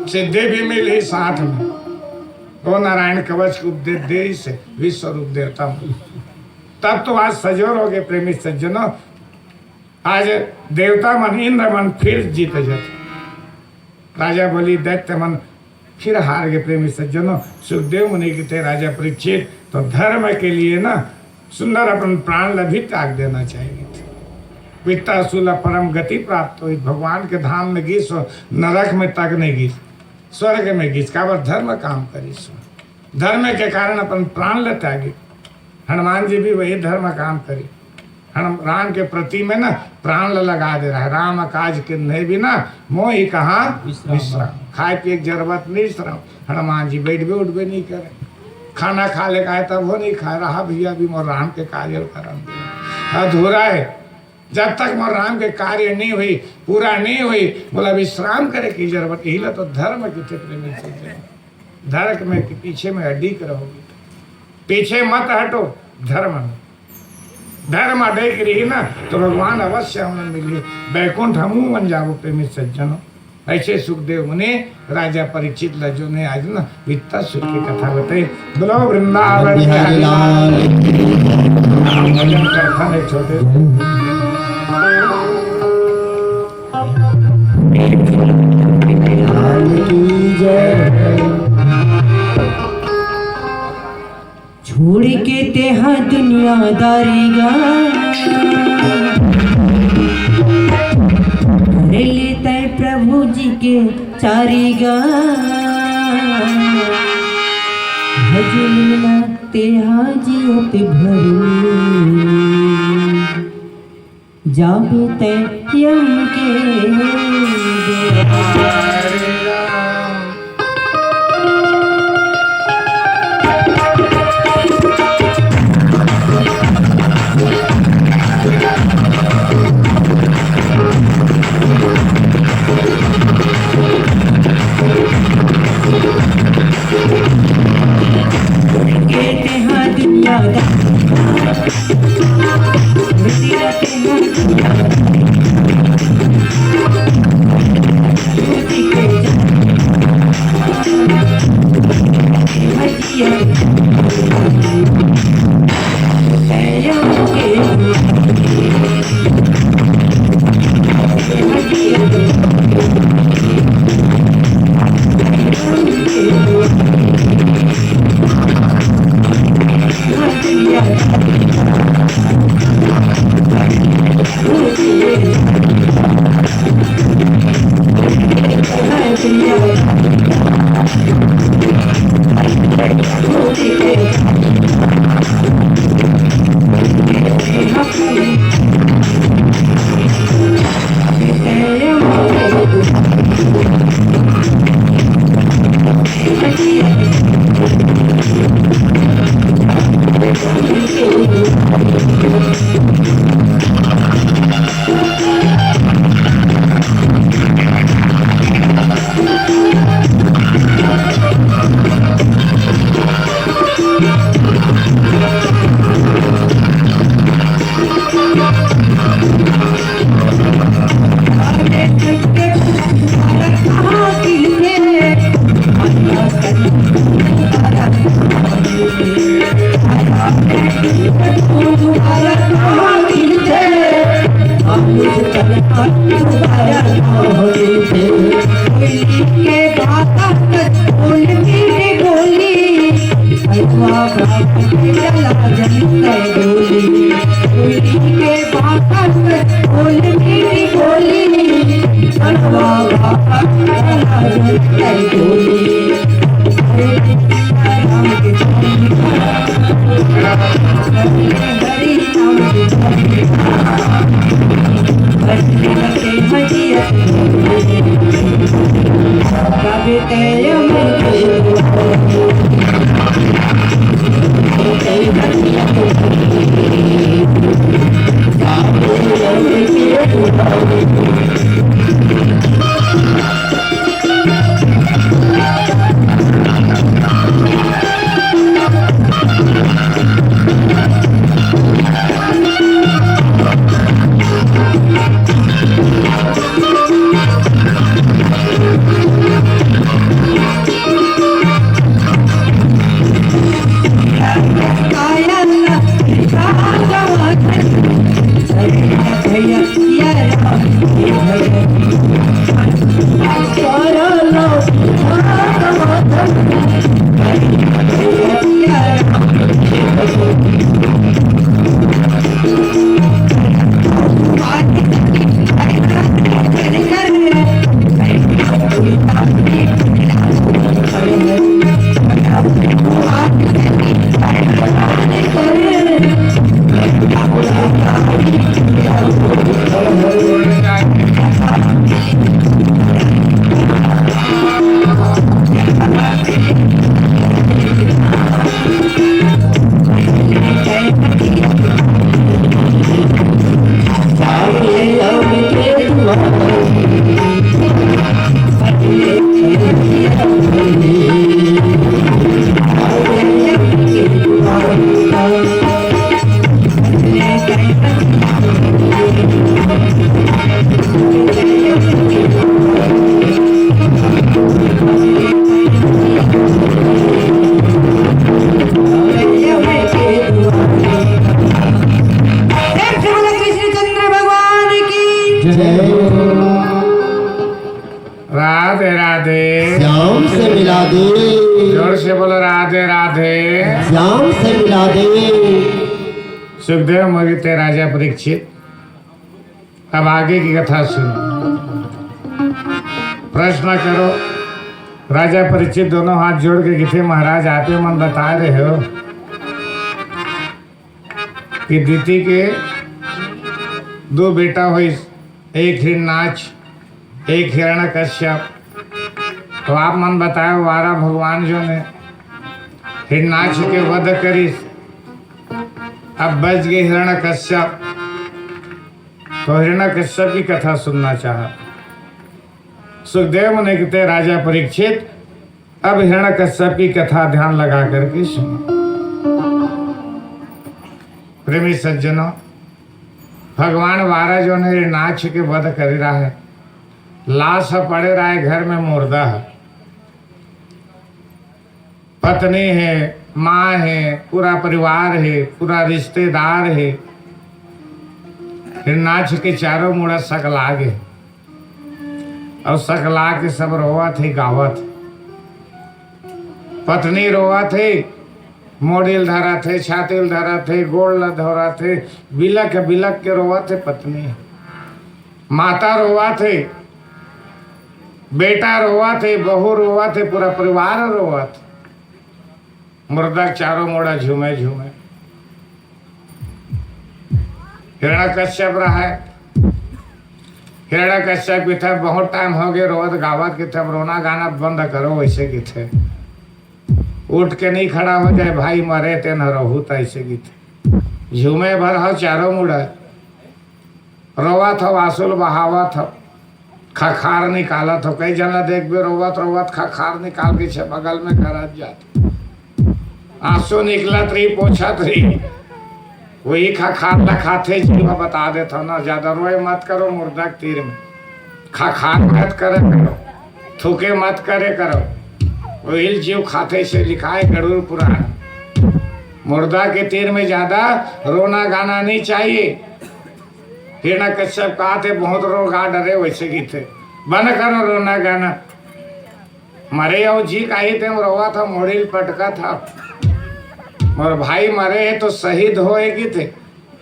सिद्धि भी मिली साथ में। वो नारायण कवच को उपदेश दे से विश्व रूप देवता। तब तो आज सजोर हो गए प्रेमी सज्जनों। आज देवता मन, इंद्र मन फिर जीत जाते। राजा बोली दैत्य मन फिर हार गए प्रेमी सज्जनों। सुखदेव मुनि के थे राजा परीक्षित, तो धर्म के लिए ना सुंदर अपन प्राण ला भी त्याग देना चाहिए। पिता सुलभ परम गति प्राप्त हुई। भगवान के धाम में गीस, नरक में तक नहीं गीस, स्वर्ग में गीस। का बार धर्म काम करी, धर्म के कारण अपन प्राण ला त्यागी। हनुमान जी भी वही धर्म काम करी। राम के प्रति में ना प्राण लगा दे रहा है। राम काज के नहीं भी ना मोह ही कहा विश्राम। खाए पिए जरूरत नहीं श्रम। हनुमान जी बैठ भी उठ भी नहीं करे, खाना खा ले का तब वो नहीं खा रहा भैया भी मोर राम के कार्य करम अधूरा है। जब तक मोर राम के कार्य नहीं हुई, पूरा नहीं हुई, बोला विश्राम करे की जरूरत। यही तो धर्म की प्रेमी सज्जन। धर्म में पीछे में अडिग रहोगे, पीछे मत हटो। धर्म अडेग रही ना तो भगवान अवश्य हमें मिलिए, बैकुंठ हमू बन जाओ प्रेमी सज्जनों। ऐसे सुखदेव मुनि राजा परीक्षित लज्जो ने आज ना इतना सुख की कथा बताई। बोलो वृंदावन छोटे छोड़ के ते यहाँ दुनियादारी गा करे लेता है प्रभु जी के चारी गा भजन ते हाजियत भरू जाबे ते यम के हरे राम। कहते हाँ दुनियादारी राधे राधे। श्याम से मिला दे। जोर से बोलो राधे राधे। श्याम से मिला दे। सुखदेव मोहिते राजा परीक्षित, अब आगे की कथा सुनो। प्रश्न करो। राजा परीक्षित दोनों हाथ जोड़ के किथे महाराज आप ही मन बता रहे हो कि दीति के दो बेटा हुई, एक हिरणाक्ष एक हिरण्यकश्यप। तो आप मन बताओ वारा भगवान जो ने हिरणाक्ष के वध करी, अब बच गए हिरण्यकश्यप। तो हिरण्यकश्यप की कथा सुनना चाहा। सुखदेव मुनि कहते राजा परीक्षित, अब हिरण्यकश्यप की कथा ध्यान लगा करके सुनो। प्रेमी सज्जनों, भगवान वारा जो ने हिरणाक्ष के वध कर रहा है, लाश पड़े रहा है, घर में मुर्दा है, पत्नी है, माँ है, पूरा परिवार है, पूरा रिश्तेदार है। हिरणाक्ष के चारों मुड़ा सकला गए और सकला के सब रोवा थे, गावत। पत्नी रोवा थे, मोडिल धरा थे, छातिल धरा थे, गोड़ धरा थे, बिलक बिलक के रोवा थे पत्नी। माता रोवा थे, बेटा रोवा थे, बहू रोवा थे, पूरा परिवार रोवा थे। मुर्दा चारों मोड़ा झूमे झूमे। हिरण्यकश्यप रहा है। हिरण्यकश्यप की थे बहुत टाइम हो गए रोवत गावत की थे, रोना गाना बंद करो वैसे की थे। उठ के नहीं खड़ा हो जाए, भाई मरे ते न रहू ऐसे की थे। झूमे भर हो चारों मुड़ा, रोवा था, वासुल बहावा था, खखार निकाला था। कई जना देख भी रोवत रोवत खखार निकाल के छे बगल में करत जाते, आंसू निकलत रही, पोछत रही, वही खखार खाते जीव बता देता ना, ज्यादा रोए मत करो मुर्दा के तीर में, खखार मत करे करो, थूके मत करे करो, वही जीव खाते से लिखा है गरुड़ पुराण। मुर्दा के तीर में ज्यादा रोना गाना नहीं चाहिए। हिरण्यकश्यप कहा थे बहुत रोगा डरे वैसे की थे, बंद करो रोना गाना। मरे और जी आई थे, रोवा था, मोड़ील पटका था, मोर भाई मरे है तो शहीद होएगी थे,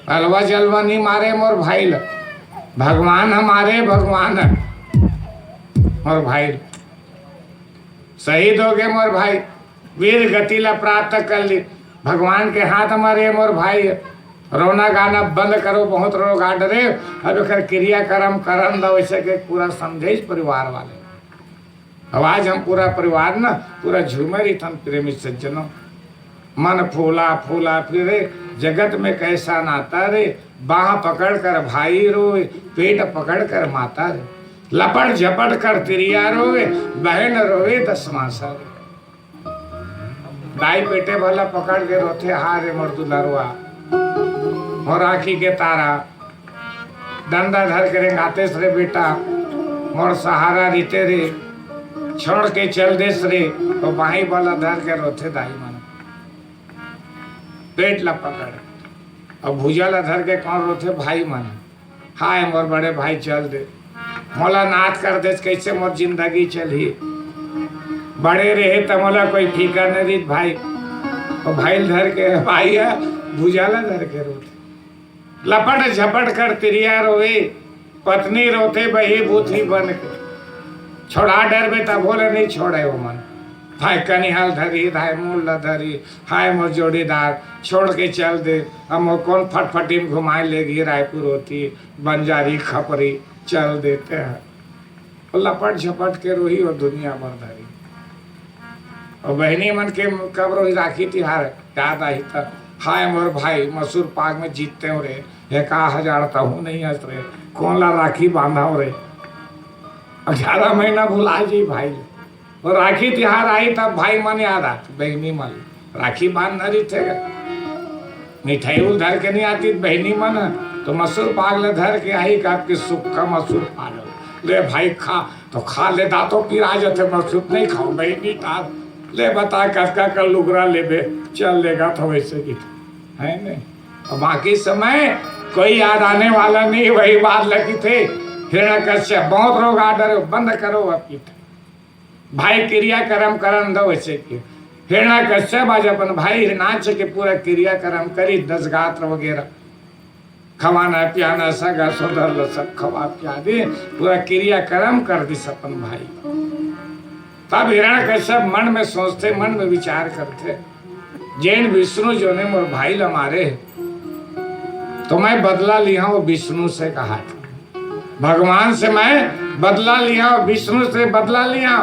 अलवा जलवा नहीं मारे मोर भाई ल, भगवान हमारे भगवान है मोर भाई, शहीद हो गए मोर भाई, वीर गति ला प्राप्त कर ली, भगवान के हाथ मरे मोर भाई। रोना गाना बंद करो, बहुत रोग आ डरे, अब कर क्रिया कर्म करम दो वैसे के पूरा समझे परिवार वाले। अब आज हम पूरा परिवार ना पूरा झूमे रही थन प्रेमी सज्जनों, मन फूला फूला फिरे, जगत में कैसा नाता रे, बाह पकड़ कर भाई रोए, पेट पकड़ कर माता रे, लपट झपट कर तिरिया रोए, बहन रोए दस मासा रे। दाई पेटे भला पकड़ के रोथे, हारे मर्दू नरवा और आखी के तारा, डंडा धर के रेंगाते रे बेटा, मोर सहारा रीते रे, छोड़ के चल देस रे, तो बाही वाला धर के रोथे दाई मन, पेट ला पकड़ और भुजा ला धर के कौन रोथे भाई मन, हाय मोर बड़े भाई चल दे, मोला नाथ कर दे, कैसे मोर जिंदगी चली, बड़े रहे तो मोला कोई फीका नहीं दी भाई, और भाई धर के भाई भुजा ला धर के रोथे, लपट झपट कर तिरिया रोए, पत्नी रोते बही भूथी बन के, छोड़ा डर बेटा बोले नहीं छोड़े वो मन, हाय कनिहाल धरी, हाय मूल धरी, हाय मोर जोड़ीदार छोड़ के चल दे, हम कौन फटफटी में घुमाए लेगी, रायपुर होती बंजारी खपरी चल देते हैं, लपट झपट के रोही और दुनिया भर धरी। और बहनी मन के कब रोही राखी तिहार याद आई था, हाय मोर भाई मसूर पाग में जीतते हो रे, 1000 तहु नहीं हंस रे, कौन ला राखी बांधा हो रे, 11 महीना भुला जी भाई, और राखी तिहार आई तब भाई मन याद आती, बहनी मन राखी बांध रही थे, मिठाई धर के नहीं आती बहनी मन, तो मसूर पागल धर के आई का आपके सुख का मसूर पागल, ले भाई खा, तो खा ले, दांतों पिरा जाते, मसूर नहीं खाओ बहनी तार, ले बता कसका कर लुगरा ले बे, चल लेगा तो वैसे की है नहीं। और बाकी समय कोई याद आने वाला नहीं, वही बात लगी थे। हिरण्यकश्यप बहुत रोग आ डरे, बंद करो आपकी भाई क्रिया कर्म करम दो वैसे की, हिरण्यकश्यप आज अपन भाई हिरणाक्ष के पूरा क्रियाक्रम करी 10 गात्र वगैरह खवाना पियाना सगा सोदर सब खवा पिया दे पूरा क्रियाक्रम कर दी अपन भाई। तब हिरण्यकश्यप मन में सोचते मन में विचार करते जैन विष्णु जो ने मोर भाई ला मारे तो मैं बदला लिया वो विष्णु से कहा था भगवान से मैं बदला लिया विष्णु से बदला लिया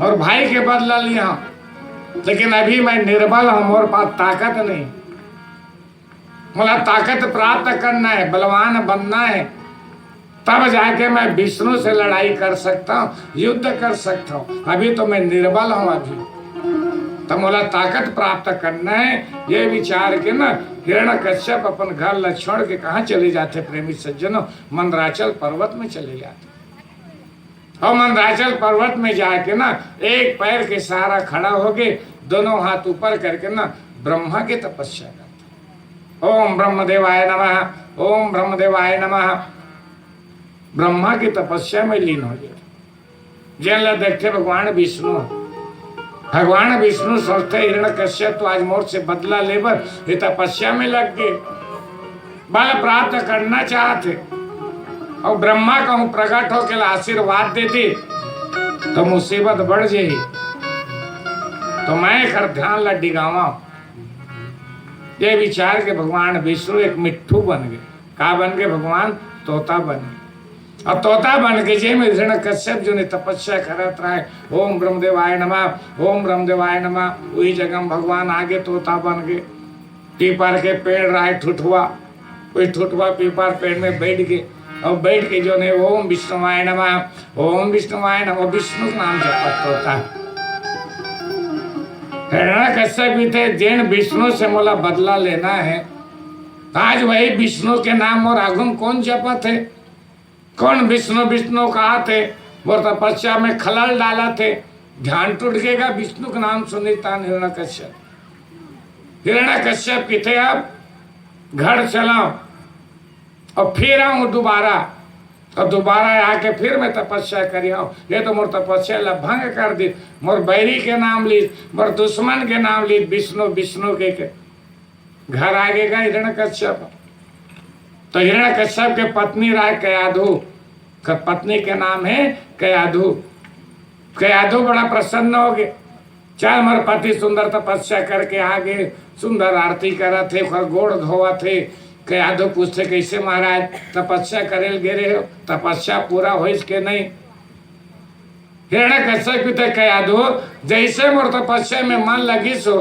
और भाई के बदला लिया लेकिन अभी मैं निर्बल हूं मोर पास ताकत नहीं मुझे ताकत प्राप्त करना है बलवान बनना है तब जाके मैं विष्णु से लड़ाई कर सकता हूँ युद्ध कर सकता हूँ अभी तो मैं निर्बल हूँ अभी तो मुझे ताकत प्राप्त करना है ये विचार के ना हिरण्यकश्यप अपन घर ला छोड़ के कहाँ चले जाते प्रेमी सज्जनों मंदराचल पर्वत में चले जाते और मंदराचल पर्वत में जाके ना एक पैर के सहारा खड़ा होके दोनों हाथ ऊपर करके ना ब्रह्मा की तपस्या करते ओम ब्रह्मदेवाय नमः ओम ब्रह्मदेवाय नमः ब्रह्मा की तपस्या में लीन हो गए जैन ला देखते भगवान विष्णु सोचते हिरण्यकश्यप तो आज मोर से बदला लेबर ये तपस्या में लग गए बल प्राप्त करना चाहते और ब्रह्मा कहूं प्रकट होकर आशीर्वाद देते तो मुसीबत बढ़ जाएगी तो मैं कर ध्यान ला डिगावा ये विचार के भगवान विष्णु एक मिट्ठू बन गए का बन गए भगवान तोता बन गए और तोता बन के जे में हिरण्यकश्यप जो ने तपस्या करत रहे ओम ब्रह्मदेवाय नमः वही जगह भगवान आगे तोता बन गए पीपर के पेड़ रहे ठुठुआ वही ठुठुआ पीपर पेड़ में बैठ गए और बैठ के जो ने ओम विष्णुवाय नमः विष्णु का नाम जपत होता हिरण्यकश्यप भी थे जैन विष्णु से मोला बदला लेना है आज वही विष्णु के नाम और आगुम कौन जपत है कौन विष्णु कहा थे वो तपस्या में खलल डाला थे ध्यान टूट गएगा विष्णु का नाम सुनता हिरण्यकश्यप की थे अब घर चलाओ और फिर आऊं दोबारा और दोबारा आके फिर मैं तपस्या करी आऊं ये तो मोर तपस्या ला भंग कर दी मोर बैरी के नाम ली मोर दुश्मन के नाम ली विष्णु के घर आगेगा हिरण्यकश्यप तो हिरण्यकश्यप के पत्नी राय कयाधु पत्नी के नाम है कयाधु बड़ा प्रसन्न हो गए चाहे हमारे पति सुंदर तपस्या करके आगे सुंदर आरती करा थे और गोड़ धोवा थे कयाधु पूछते कैसे महाराज तपस्या करेल गिरे हो तपस्या पूरा हो इसके नहीं हिरण्यकश्यप थे कयाधु जैसे मोर तपस्या में मन लगी सो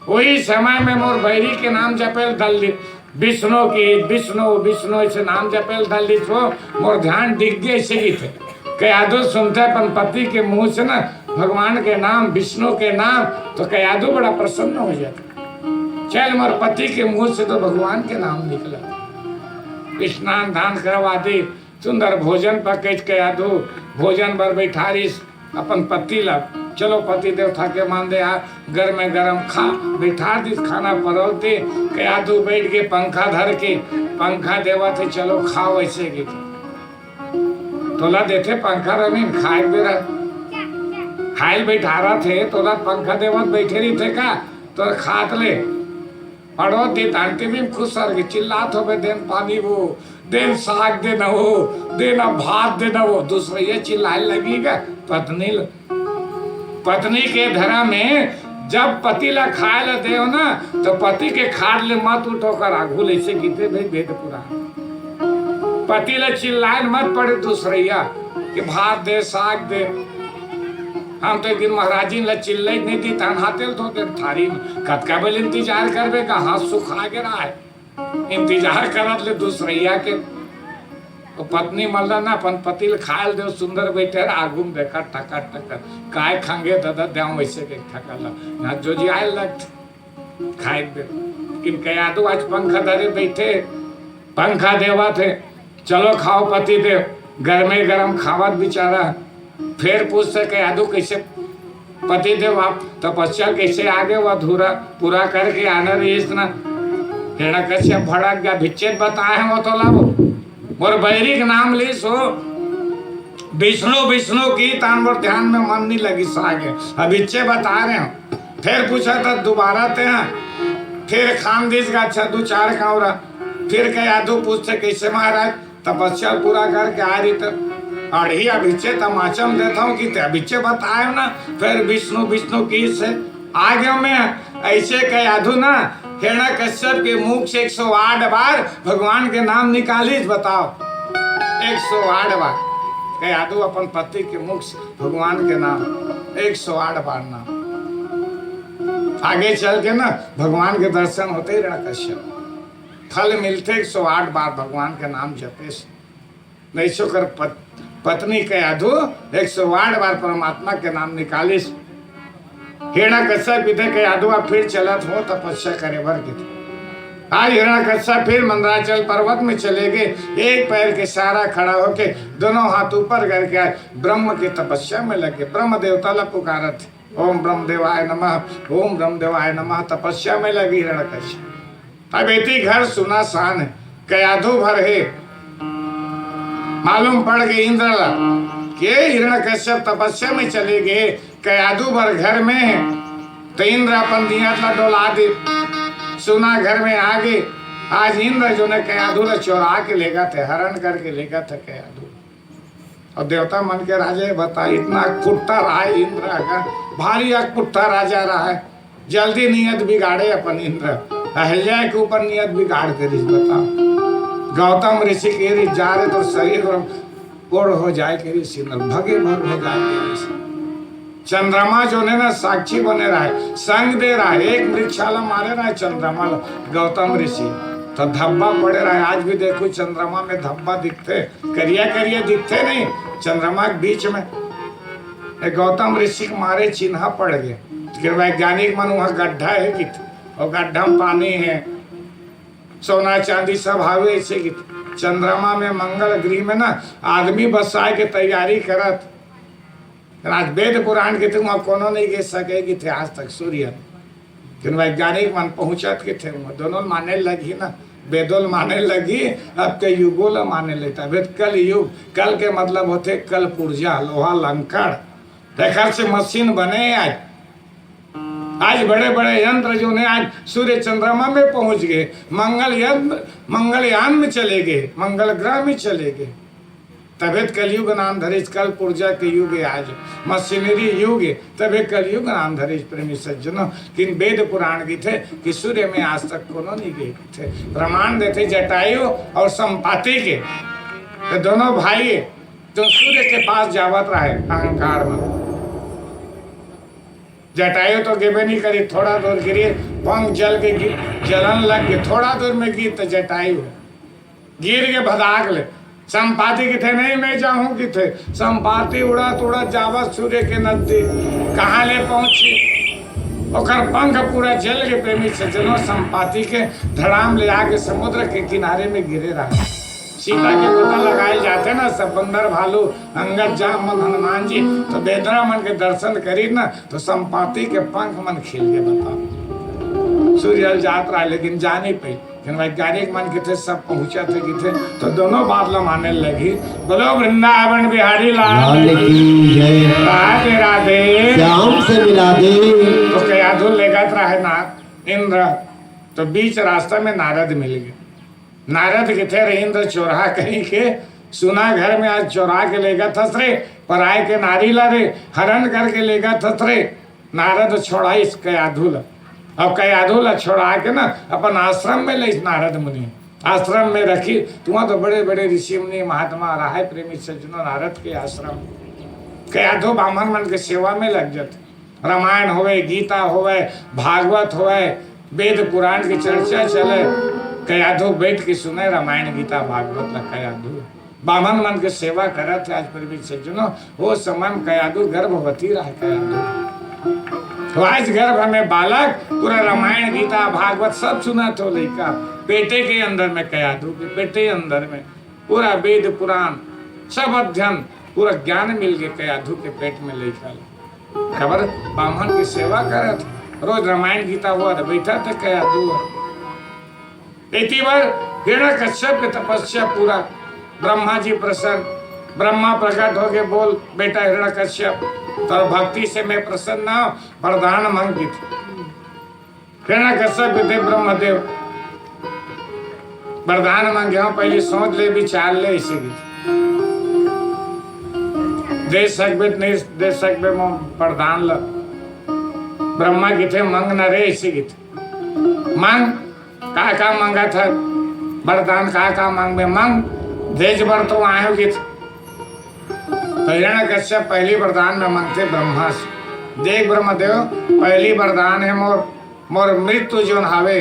वही समय में मोर बैरी के नाम जपेल दल दी विष्णु ऐसे नाम जपेल दल छो मोर ध्यान दिख गए ऐसे ही थे कयाधु सुनते अपन पति के मुंह से ना भगवान के नाम विष्णु के नाम तो कयाधु बड़ा प्रसन्न हो जाता चल मोर पति के मुंह से तो भगवान के नाम निकला स्नान दान करवा दी सुंदर भोजन पकेज कयाधु भोजन पर बैठारिस अपन पति ला चलो पति देव थाके मान दे घर में गरम खा बैठा दी खाना परोसते कयाधु बैठ के पंखा धर के पंखा देवा थे चलो खाओ ऐसे की तोला देते पंखा रमीन खाए बेरा खाइल बैठा रहा थे तोला पंखा देवत बैठे रही थे का तो खात ले पढ़ो दे तांटे भी खुश सर के चिल्लात हो बे देन पानी वो देन साग देना वो देना भात देना वो दूसरे ये चिल्लाए लगेगा पत्नी के धरा में जब पति ला खाए ला दे हो ना तो पति के खाड़ ले मत उठो कर आगू ऐसे गीते भाई वेद पुराण पति ला चिल्लाए मत पड़े दूसरैया कि भात दे साग दे हम तो एक दिन महाराजी ला चिल्लाई नहीं दी तन हाथे तो थारी कतका बेल इंतजार करबे का हाथ सुखा के रहा है इंतजार करत ले दूसरैया के तो पत्नी मल्ला ना अपन पति ले खायल दे सुंदर बैठे आगू में देखा टका टका काय खांगे दादा देव वैसे के ठकला ना जो जी आए लग खाए दे किन कयाधु आज पंखा धरे बैठे पंखा देवा थे चलो खाओ पति देव घर में गरम खावत बेचारा फिर पूछते कयाधु कैसे पति देव आप तपस्या कैसे आगे वो अधूरा पूरा करके आना रही इतना हिरण्यकश्यप भड़क गया विच्छेद बताए हैं वो तो लाओ और बैरी का नाम ली सो विष्णु की तान और ध्यान में मन नहीं लगी सागे अब इच्छे बता रहे हैं फिर पूछा था दोबारा ते हैं, फिर खान दीस का अच्छा 2-4 कावरा, फिर कह यादू पूछते कैसे महाराज तपस्या पूरा करके आ रही तो अढ़ी अभिचे तमाचम देता हूँ कि अभिचे बताए ना। फिर विष्णु विष्णु की से आगे में ऐसे कह यादू ना हिरण्य कश्यप के मुख से 108 बार भगवान के नाम निकालिस बताओ। 108 बार कह यादू अपन पति के मुख से भगवान के नाम 108 बार नाम। आगे चल के ना भगवान के दर्शन होते ही हिरण्य कश्यप फल मिलते 108 बार भगवान के नाम जपे से। नहीं सो कर पत्नी के यादू 108 बार परमात्मा के नाम निकालिस। हिरण्यकश्यप पिता के यादू फिर चलत हो तपस्या करे भर के आज हिरण्यकश्यप फिर मंदराचल पर्वत में चले गए। एक पैर के सहारा खड़ा होके दोनों हाथ ऊपर करके आज ब्रह्म की तपस्या में लगे। ब्रह्म देवता ला पुकारत थे, ओम ब्रह्मदेवाय नमः, ओम ब्रह्मदेवाय नमः। तपस्या में लगी हिरण्यकश्यप। अब बेटी घर सुना सान है, कयाधु भर है। मालूम पड़ गए इंद्र ला के हिरण्यकश्यप तपस्या में चले गए, कयाधु भर घर में है। तो इंद्र अपन दिया ला डोला दे, सुना घर में आगे। आज इंद्र जो ने कयाधु ला चोरा के लेगा थे, हरण करके लेगा था कयाधु। और देवता मन के राजा बता इतना कुट्टा रहा है इंद्र का, भारी कुट्टा राजा रहा है। जल्दी नियत बिगाड़े अपन इंद्र, अहिल्या के ऊपर नियत बिगाड़ के रिस बताओ। गौतम ऋषि के रिस जा रहे तो शरीर ओढ़ हो जाए के रिस, भगे भग हो जाए के रिस। चंद्रमा जो ने ना साक्षी बने रहा है, संग दे रहा है। एक वृक्षाला मारे रहा है चंद्रमा गौतम ऋषि, तो धब्बा पड़े रहा है। आज भी देखो चंद्रमा में धब्बा दिखते, करिया करिया दिखते नहीं चंद्रमा के बीच में। गौतम ऋषि के मारे चिन्ह पड़ गए। वैज्ञानिक मन वहाँ गड्ढा है कि और गड्ढा में पानी है, सोना चांदी सब हावे ऐसे कि चंद्रमा में मंगल गृह में ना आदमी बसाए के तैयारी करत। आज वेद पुराण के थे वहाँ कोनो नहीं गे सके कि थे आज तक सूर्य, लेकिन वैज्ञानिक मन पहुंचत के थे वहाँ। दोनों माने लगी ना, वेदोल माने लगी, अब के युगोल माने लेता। वेद कल युग, कल के मतलब होते कल पुर्जा, लोहा लंकड़। देखा से मशीन बने आज बड़े बड़े यंत्र जो ने आज सूर्य चंद्रमा में पहुंच गए, मंगलयान में चले गए, मंगल ग्रह में चले गए। तबे कलयुग नाम धरिस, कल पुर्जा के युग है आज, मशीनरी युग है, तबे कलयुग नाम धरिस। प्रेमी सज्जनों, किन वेद पुराण की थे कि सूर्य में आज तक कोनो नहीं गए थे। प्रमाण देते जटायु और संपाति के, तो दोनों भाई जो सूर्य के पास जावत रहे अहंकार में। जटायु तो गिबे नहीं करी, थोड़ा दूर गिरी, पंख जल के जलन लग गई। थोड़ा दूर में गिर तो जटायु गिर के भदाक ले। संपाति के थे नहीं मैं जाऊं कि थे, संपाति उड़त उड़त जावत सूर्य के नजदीक, कहाँ ले पहुंची ओकर पंख पूरा जल के। प्रेमी सज्जनों, संपाति के धड़ाम ले आके समुद्र के किनारे में गिरे रहा। सीता के पता लगाए जाते ना सब बंदर भालू अंगद जामन हनुमान जी, तो बेदरा मन के दर्शन करी ना तो संपाति के पंख मन खिल गए। बताओ सूर्य जात रहा लेकिन जा नहीं पाई। वैज्ञानिक मन के थे सब पहुंचा थे कि थे, तो दोनों बात ला माने लगी। बोलो वृंदावन बिहारी लाल की जय, राधे राधे श्याम से मिला दे। तो कयाधु लेगत रहे ना इंद्र, तो बीच रास्ता में नारद मिल गए। नारद के थे इंद्र चोरा कहीं के, सुना घर में आज चोरा के लेगा थस रे, पराए के नारी ला रे, हरण करके लेगा थस रे। नारद छोड़ा इस कयाधु ला, अब कयाधु ला छोड़ा के ना अपन आश्रम में ले। नारद मुनि आश्रम में रखी, तुम तो बड़े बड़े ऋषि मुनि महात्मा रहा है। प्रेमी सज्जनों, नारद के आश्रम कयाधु ब्राह्मण मन के सेवा में लग जाते। रामायण होवे, गीता होवे, भागवत होवे, वेद पुराण की चर्चा चले, कयाधु बैठ के सुने रामायण गीता भागवत ला। कयाधु ब्राह्मण मन के सेवा करत है। आज प्रेमी सज्जनों, वो समय में कयाधु गर्भवती रहा। कयाधु आज गर्भ में बालक पूरा रामायण गीता भागवत सब सुना तो लड़का पेटे के अंदर में, कयाधु के पेटे अंदर में पूरा वेद पुराण सब अध्ययन पूरा ज्ञान मिल गया। कयाधु के पेट में लड़का खबर ब्राह्मण की सेवा करत, रोज रामायण गीता हुआ बैठा था कयाधु। इतनी बार हिरण्यकश्यप की तपस्या पूरा ब्रह्मा जी प्रसन्न, ब्रह्मा प्रकट हो गए, बोल बेटा हिरण्यकश्यप, तो भक्ति से मैं प्रसन्न हूं, वरदान मांगी थी। हिरण्यकश्यप थे ब्रह्मदेव, वरदान मांगे हूं, पहले सोच ले, विचार ले, इसे दे सकबे नहीं दे सकबे, वरदान ल ब्रह्मा की थे मंग न रे, इसी की थे मांग का मांगा था वरदान, का मांग में मांग देश भर तो आयो की तो हिरण्यकश्यप पहली वरदान में मांगते ब्रह्मा से, देख ब्रह्मदेव पहली वरदान है मोर मृत्यु जो हावे,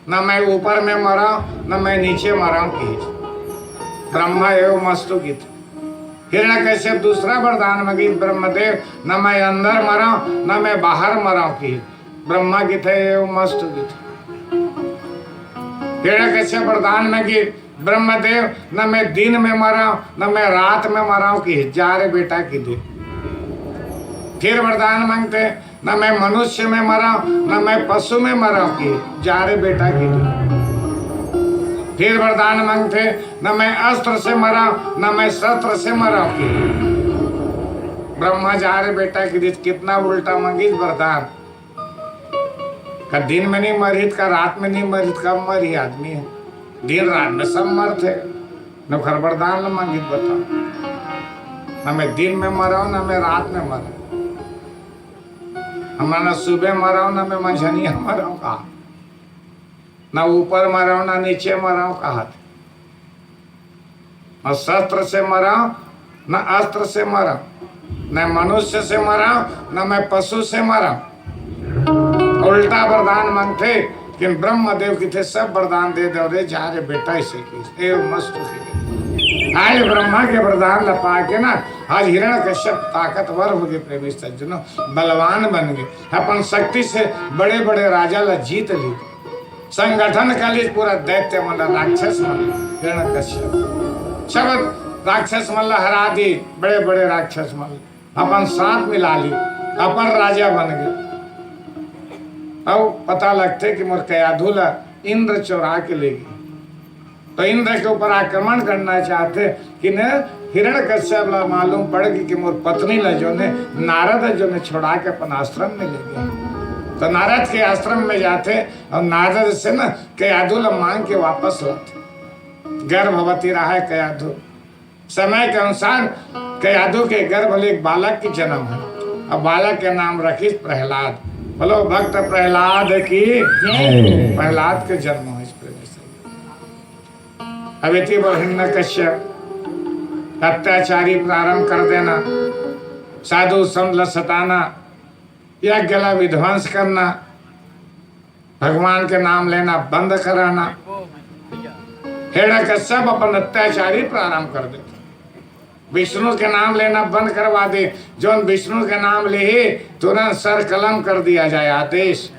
न मैं ऊपर में मरा न मैं नीचे मरा की। ब्रह्मा एवं मस्तु की थी। हिरण्यकश्यप दूसरा वरदान मांगी ब्रह्मदेव, न मैं अंदर मरा न मैं बाहर मरा की। ब्रह्मा की थे एवं मस्तु की थी। हिरण्यकश्यप वरदान मांगी ब्रह्मदेव, न मैं दिन में मरा न मैं रात में मरा की। जा रे बेटा की दे। फिर वरदान मांगते, न मैं मनुष्य में मरा न मैं पशु में मरा की। जा रे बेटा की दे। फिर वरदान मांगते, न मैं अस्त्र से मरा न मैं शस्त्र से मरा की। ब्रह्मा जा रे बेटा की दे। कितना उल्टा मांगी वरदान, का दिन में नहीं मरी, का रात में नहीं मरी, कब मरी आदमी है, दिन रात में सब मरते। न खर वरदान न मांगी, बताओ, न मैं दिन में मरा हूं न मैं रात में मरा, न सुबह मरा हूं न मैं मंझनिया मरा हूं, कहा न ऊपर मरा हूं न नीचे मरा हूं, कहा न शस्त्र से मरा हूं न अस्त्र से मरा, न मनुष्य से मरा न मैं पशु से मरा। उल्टा वरदान मांगते कि ब्रह्मदेव की थे सब वरदान दे दो रे। जा रे बेटा इसे की मस्त आज ब्रह्मा के वरदान लपा के ना आज हिरण्यकश्यप ताकतवर हो गए, प्रेमी सज्जनों बलवान बन गए, अपन शक्ति से बड़े बड़े राजा ला जीत ली। संगठन का लिए पूरा दैत्य मंडल राक्षस मंडल हिरण्यकश्यप सब राक्षस मंडल हरा दी, बड़े बड़े राक्षस मंडल अपन साथ मिला ली, अपन राजा बन गए। अब पता लगते कि मोर कयाधुला इंद्र चुरा के ले गई, तो इंद्र के ऊपर आक्रमण करना चाहते कि न हिरण्यकश्यप ला मालूम पड़ गई कि मोर पत्नी ला जो ने नारद जो ने छोड़ा के अपन आश्रम में ले गए। तो नारद के आश्रम में जाते और नारद से न कयाधुला मांग के वापस लाते। गर्भवती रहा है कयाधु, समय के अनुसार कयाधु के गर्भ में एक बालक की जन्म है, अब बालक के नाम रखी प्रहलाद। बोलो भक्त प्रहलाद की। प्रहलाद के जन्म हो इस प्रेम से। अवेती हिरण्यकश्यप अत्याचारी प्रारंभ कर देना, साधु संत सताना, यज्ञ ला विध्वंस करना, भगवान के नाम लेना बंद कराना। हिरण्यकश्यप अपन अत्याचारी प्रारंभ कर देते, विष्णु के नाम लेना बंद करवा दे। जो विष्णु के नाम ले तुरंत सर कलम कर दिया जाए आदेश।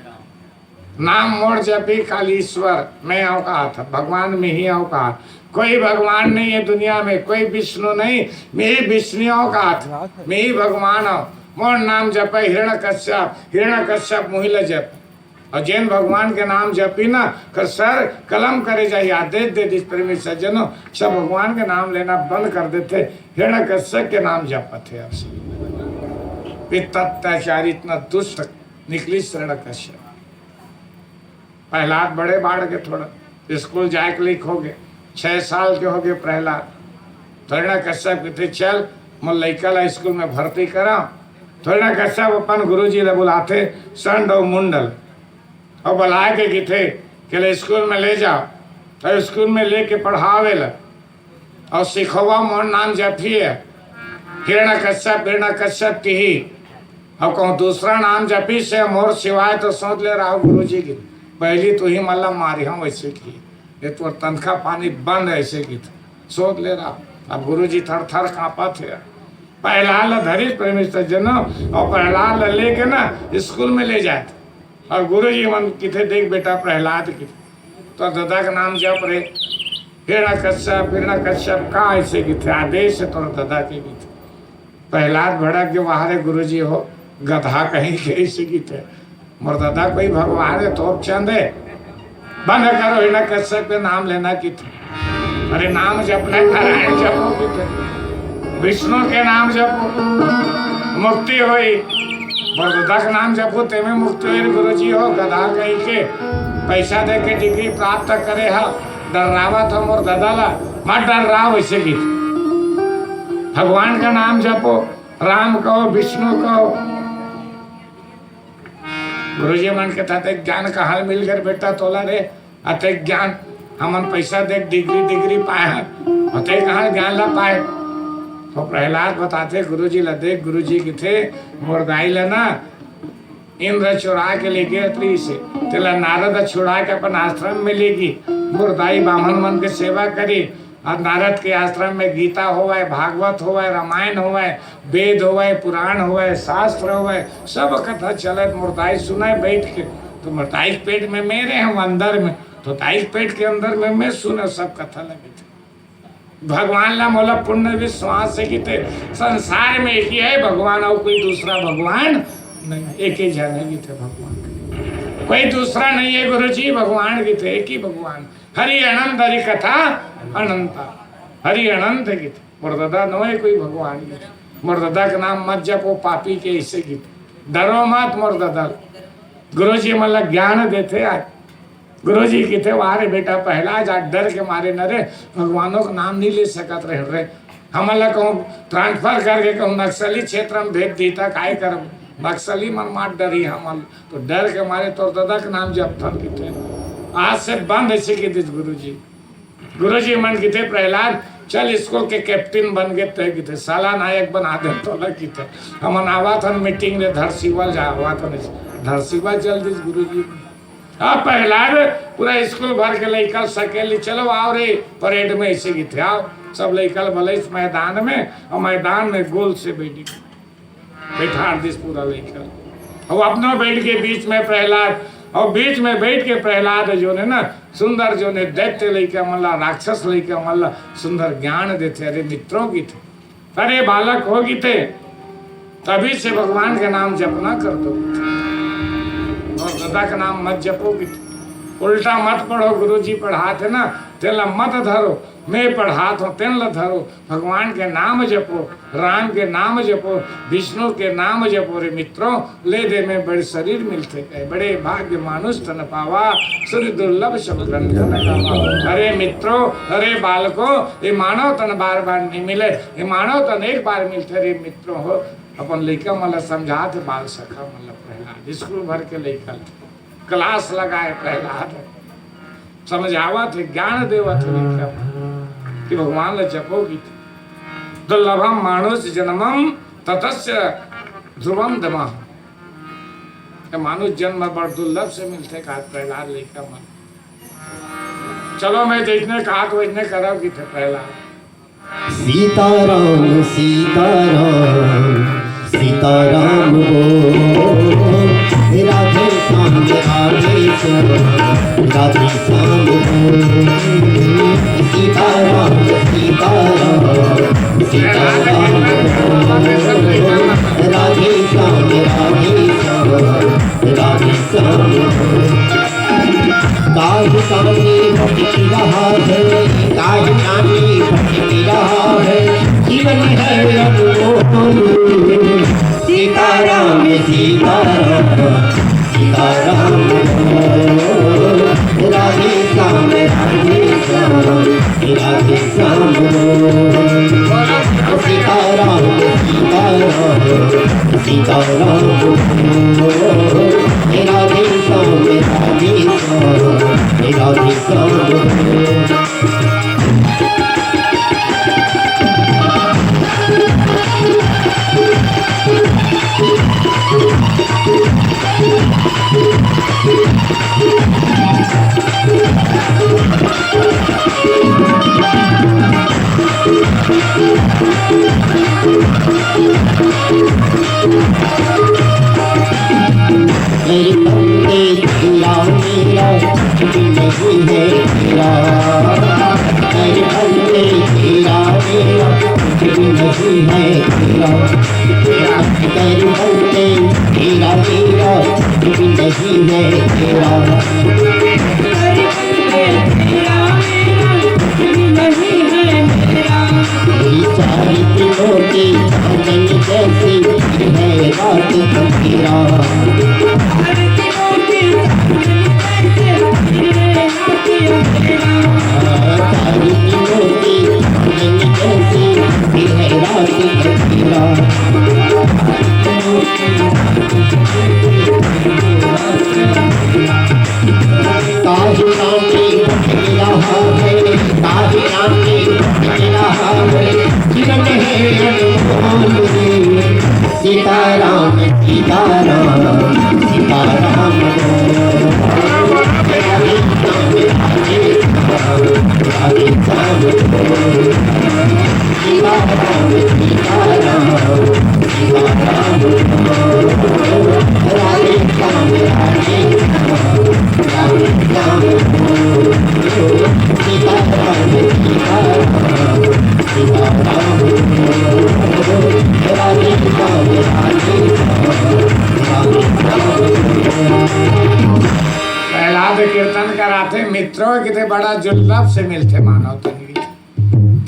नाम मोड़ जपी कालीश्वर, मैं आऊँ कहा था, भगवान में ही आऊँ कहा, कोई भगवान नहीं है दुनिया में, कोई विष्णु नहीं, मैं ही विष्णु आऊँ कहा था, मैं ही भगवान हूँ। मोर नाम जपे हिरण्यकश्यप, हिरण्यकश्यप मुहिल जप। और जैन भगवान के नाम जपी ना कर सर कलम करे जाए आदेश दे दी। प्रेमी सज्जनों सब भगवान के नाम लेना बंद कर देते, हिरण्यकश्यप के नाम जपते हैं। अत्याचारी इतना दुष्ट निकली हिरण्यकश्यप। प्रहलाद बड़े बाढ़ के थोड़ा स्कूल जाए के लिए हो गए, 6 साल के हो गए प्रहलाद। हिरण्यकश्यप कहते चल मोर लड़का ला स्कूल में भर्ती करा। हिरण्यकश्यप अपन गुरुजी ला बुलाते संड और मुंडल और बुला के किथे के स्कूल में ले जाओ, तो स्कूल में लेके पढ़ावे ला और सिखवा मोर नाम जपी है हिरण्यकश्यप, हिरण्यकश्यप की ही। और कहूँ दूसरा नाम जपी से मोर सिवाय तो सोच ले रहा हूँ गुरुजी की, पहली तो ही मतलब मारी हूँ वैसे की, ये तो तनखा पानी बंद ऐसे की सोच ले रहा। अब गुरुजी थर थर काँपा थे। प्रहलाद धरी प्रेमी सज्जनों और प्रहलाद लेके ना स्कूल में ले जाते और गुरुजी मन किथे देख बेटा प्रहलाद की, तो दादा का नाम जप रे हिरण्यकश्यप, हिरण्यकश्यप का ऐसे की थे आदेश है तो दादा के भी थे। प्रहलाद भड़क के बाहर गुरुजी हो गधा कहीं के ऐसे की थे, मोर दादा कोई भगवान है तो चंद है, बंद करो हिरण्यकश्यप के नाम लेना की थे। अरे नाम जपना नारायण जपो की थे। विष्णु के नाम जपो मुक्ति होई, बरददा के नाम जपो तेमे मुक्ति होई। गुरुजी हो गधा कही के पैसा दे के डिग्री प्राप्त करे हा, डरावा था मोर ददाला मत डर रहा वैसे गीत। भगवान का नाम जपो, राम कहो विष्णु कहो। गुरुजी मन के था ज्ञान का हाल मिल गए बेटा तोला रे अते ज्ञान हमन पैसा देख डिग्री पाए अते कहाँ ज्ञान ला पाए। तो प्रहलाद बताते गुरुजी ला देख गुरुजी की थे मुर्दाई लेना इंद्र चुरा के ले गए अत्री से तेला नारद छुड़ा के अपन आश्रम में लेगी। मुर्दाई ब्राह्मण मन के सेवा करी और नारद के आश्रम में गीता होवे, भागवत होवे, रामायण होवे, वेद होवे, पुराण होवे, शास्त्र होवे, सब कथा चलत मुर्दाई सुने बैठ के। तो मुर्दाई पेट में मेरे हम अंदर में, तो ताई पेट के अंदर में मैं सुने सब कथा लगे थे। भगवान ला मोला पुण्य विश्वास से कि संसार में एक ही है भगवान और कोई दूसरा भगवान नहीं, एक ही जन थे भगवान, कोई दूसरा नहीं है गुरुजी। भगवान की थे एक ही भगवान, हरि अनंत हरि कथा अनंता, हरि अनंत की थे। मुर्दादा नो है कोई भगवान की, मुर्दादा का नाम मत जपो पापी के ऐसे की डरो मत मुर्दादा। गुरुजी मतलब ज्ञान देते आज गुरुजी की थे वारे बेटा पहला जा डर के मारे न रे भगवानों का नाम नहीं ले सकत रहे। हमला कहूँ ट्रांसफर करके कहूँ नक्सली क्षेत्र में भेज दी तक आए कर नक्सली मन मार डरी हमल तो डर के मारे तो दादा के नाम जब थन की थे आज से बंद ऐसे की थी गुरुजी मन की थे प्रहलाद चल स्कूल के कैप्टन बन गए तय की थे साला नायक बना दे तो की थे हमन आवा था मीटिंग में धरसीवल जा हुआ था धरसीवल चल दी गुरुजी। अब प्रहलाद पूरा स्कूल भर के लेकर सकेली चलो आओ रे परेड में ऐसे की थे आओ सब लेकर भले इस मैदान में और मैदान में गोल से बैठा दिस पूरा लेकर और अपना बैठ के बीच में प्रहलाद और बीच में बैठ के प्रहलाद जो ने ना सुंदर जो ने दैत्य लेकर मल्ला राक्षस लेकर मल्ला सुंदर ज्ञान देते अरे मित्रों की थे अरे बालक होगी थे तभी से भगवान के नाम जपना कर दो और दादा का नाम मत जपोगी उल्टा मत पढ़ो गुरुजी पढ़ाते ना तेला मत धरो मैं पढ़ात हूँ तेन ल धरो भगवान के नाम जपो राम के नाम जपो विष्णु के नाम जपो रे मित्रों ले दे में बड़े शरीर मिलते गए बड़े भाग्य मानुष तन पावा सूर्य दुर्लभ सब ग्रंथ लगावा। अरे मित्रों अरे बालकों ये मानव तन बार बार नहीं मिले ये मानव तन एक बार मिलते रे मित्रों हो अपन लेकर मतलब समझाते बाल सखा मतलब प्रहलाद स्कूल भर के लेकर क्लास लगाए प्रहलाद समझावा थे ज्ञान देवा थे कि भगवान ल जपोगी दुर्लभम मानुष जन्मम ततस्य ध्रुवम दमः मानुष जन्म बड़ दुर्लभ से मिलते कहा प्रहलाद लेकर मन चलो मैं जितने कहा तो इतने करो कि थे प्रहलाद। सीताराम सीताराम सीताराम बोल राधे श्याम राधे श्याम राधे श्याम सीताराम सीताराम सीताराम राधे श्याम राधे श्याम काहे सामने भटक रहा है काहे सामने भटक रहा है जीवन है अनमोल सीताराम सीताराम सीताराम राधे श्याम राधे श्याम राधे श्याम सीताराम सीताराम सीताराम राधे श्याम राधे श्याम राधे श्याम। मेरे बंदे तेरा मेरा नहीं है तेरा मेरे बंदे तेरा मेरा नहीं है तेरा मेरे बंदे तेरा मेरा नहीं है तेरा मेरी चारित्रों फकीरा हर दिनों के कैसे तेरे आके अंधेरा तारी मोती कैसी तेरा फकीरा ताज रानी तेरा है ताज रानी तेरा है जीवन है अनमोल रे सीताराम सीताराम सीताराम प्रहलाद कीर्तन कराते मित्रों कितने बड़ा दुर्लभ से मिलते मानव तन की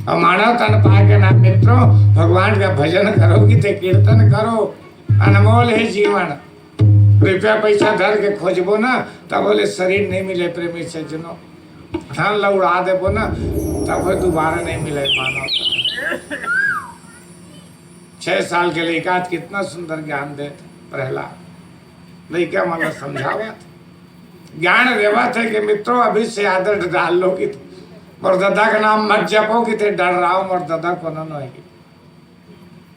और मानव तन पा के ना मित्रों भगवान का भजन करो कितने कीर्तन करो अनमोल है जीवन रुपया पैसा धर के खोजबो ना तब बोले शरीर नहीं मिले प्रेमी सज्जनों धन ला उड़ा देबो ना तब दोबारा नहीं मिले मानव तन 6 साल के लड़का कितना सुंदर ज्ञान दे प्रहलाद लड़का मतलब समझावा ज्ञान देवा थे कि मित्रों अभी से आदत डाल लो कि मोर दादा का नाम मत जपो कि ते डर रहा हो मोर दादा को न है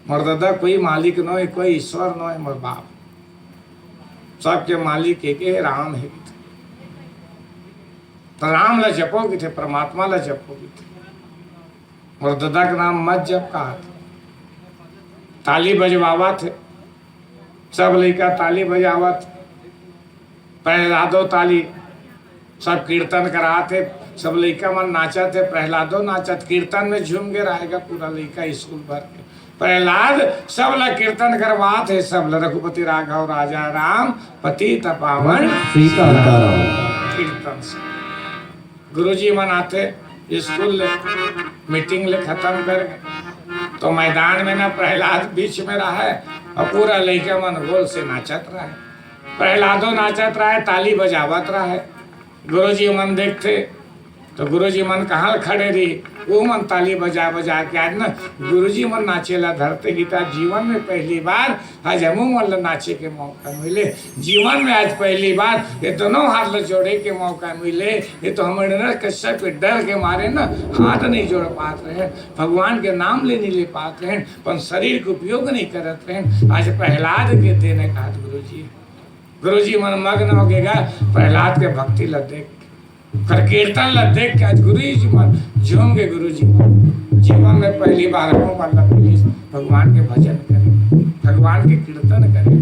मोर दादा कोई मालिक न है कोई ईश्वर न है मोर बाप सबके मालिक एक है राम है तो राम ला जपो कि थे परमात्मा ला जपो कि थे मोर दादा का नाम मत जप कहा था ताली बजवावा थे सब लड़का ताली बजावा थे प्रहलादो ताली सब कीर्तन कराते सब लड़का मन नाचा थे प्रहलादो नाचत कीर्तन में झूम के रहेगा पूरा लड़का स्कूल भर के प्रहलाद सब ला कीर्तन करवाते सब ला रघुपति राघव राजा राम पति तपावन कीर्तन से गुरुजी मन आते स्कूल ले मीटिंग ले खत्म कर तो मैदान में ना प्रहलाद बीच में रहा है और पूरा लड़का मन गोल से नाचत रहा है प्रहलादो नाचत रहा है ताली बजावत रहा है गुरुजी मन देखते तो गुरुजी मन कहाँ खड़े रही वो मन ताली बजा बजा के आज ना गुरुजी मन नाचेला धरते गीता जीवन में पहली बार आज हमू मन नाचे के मौका मिले जीवन में आज पहली बार ये दोनों हाथ जोड़े के मौका मिले ये तो हमारे कश्यप के डर के मारे ना हाथ नहीं जोड़ पाते रहे भगवान के नाम ले नहीं ले पाते हैं पर शरीर का उपयोग नहीं करते रहे आज प्रहलाद के देने का गुरुजी मन मग्न हो गएगा प्रहलाद के भक्ति ल देख कर कीर्तन ल देख के आज गुरुजी मन झूम के गुरुजी जीवन में पहली बार भगवान के भजन करे भगवान के कीर्तन करे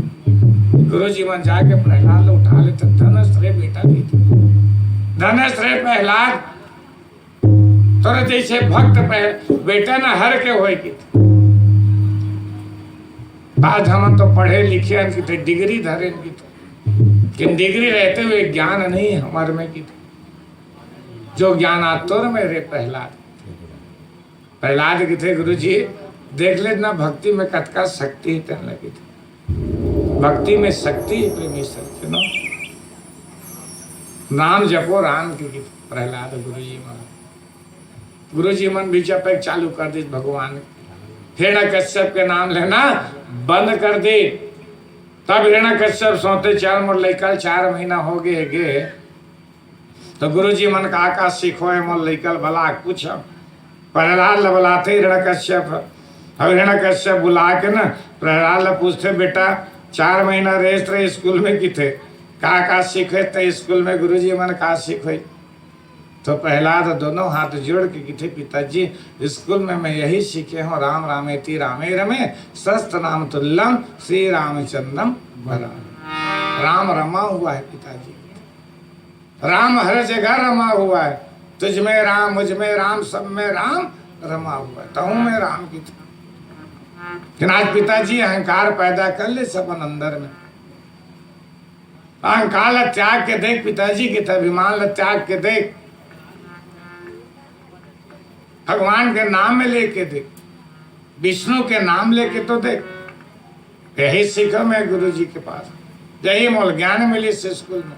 गुरुजी मन जाके प्रहलाद उठा ले तो धनस रे बेटा भी धनस रे प्रहलाद तोरे जैसे भक्त बेटा ना हर के होए की आज हम तो पढ़े लिखे की डिग्री धरे की कि डिग्री रहते हुए ज्ञान नहीं हमारे में की जो ज्ञान आतुर में रे प्रहलाद की थे गुरु जी देख ले ना भक्ति में कतका शक्ति करने लगी थी भक्ति में शक्ति परमेश्वर सुनो नाम जपो राम की प्रहलाद गुरु जी मन भी जप चालू कर दी भगवान हिरण्यकश्यप के नाम लेना बंद कर दे तब हिरण्यकश्यप सोते 4 मोर लेकर 4 महीना हो गए तो गुरुजी मन का आकाश सीखो है मोर लेकर भला कुछ प्रहलाद बुलाते हिरण्यकश्यप और हिरण्यकश्यप बुला के ना प्रहलाद पूछते बेटा 4 महीना रेस्ट रहे स्कूल में की थे का सीखे थे स्कूल में गुरुजी मन का सीखे तो प्रहलाद दोनों हाथ जोड़ के किथे पिताजी स्कूल में मैं यही सीखे हूँ राम रामेति रामे रमे शस्त्र नाम तुल्यम श्री रामचंद्रम राम रमा हुआ है पिताजी राम हर जगह रमा हुआ है तुझ में राम मुझ में राम सब में राम रमा हुआ है तहु में राम की लेकिन आज पिताजी अहंकार पैदा कर ले सब अंदर में अहंकार त्याग के देख पिताजी के अभिमान त्याग के देख भगवान के नाम में लेके देख विष्णु के नाम लेके तो देख यही सीखो मैं गुरु जी के पास, यही मूल ज्ञान मिली इस स्कूल में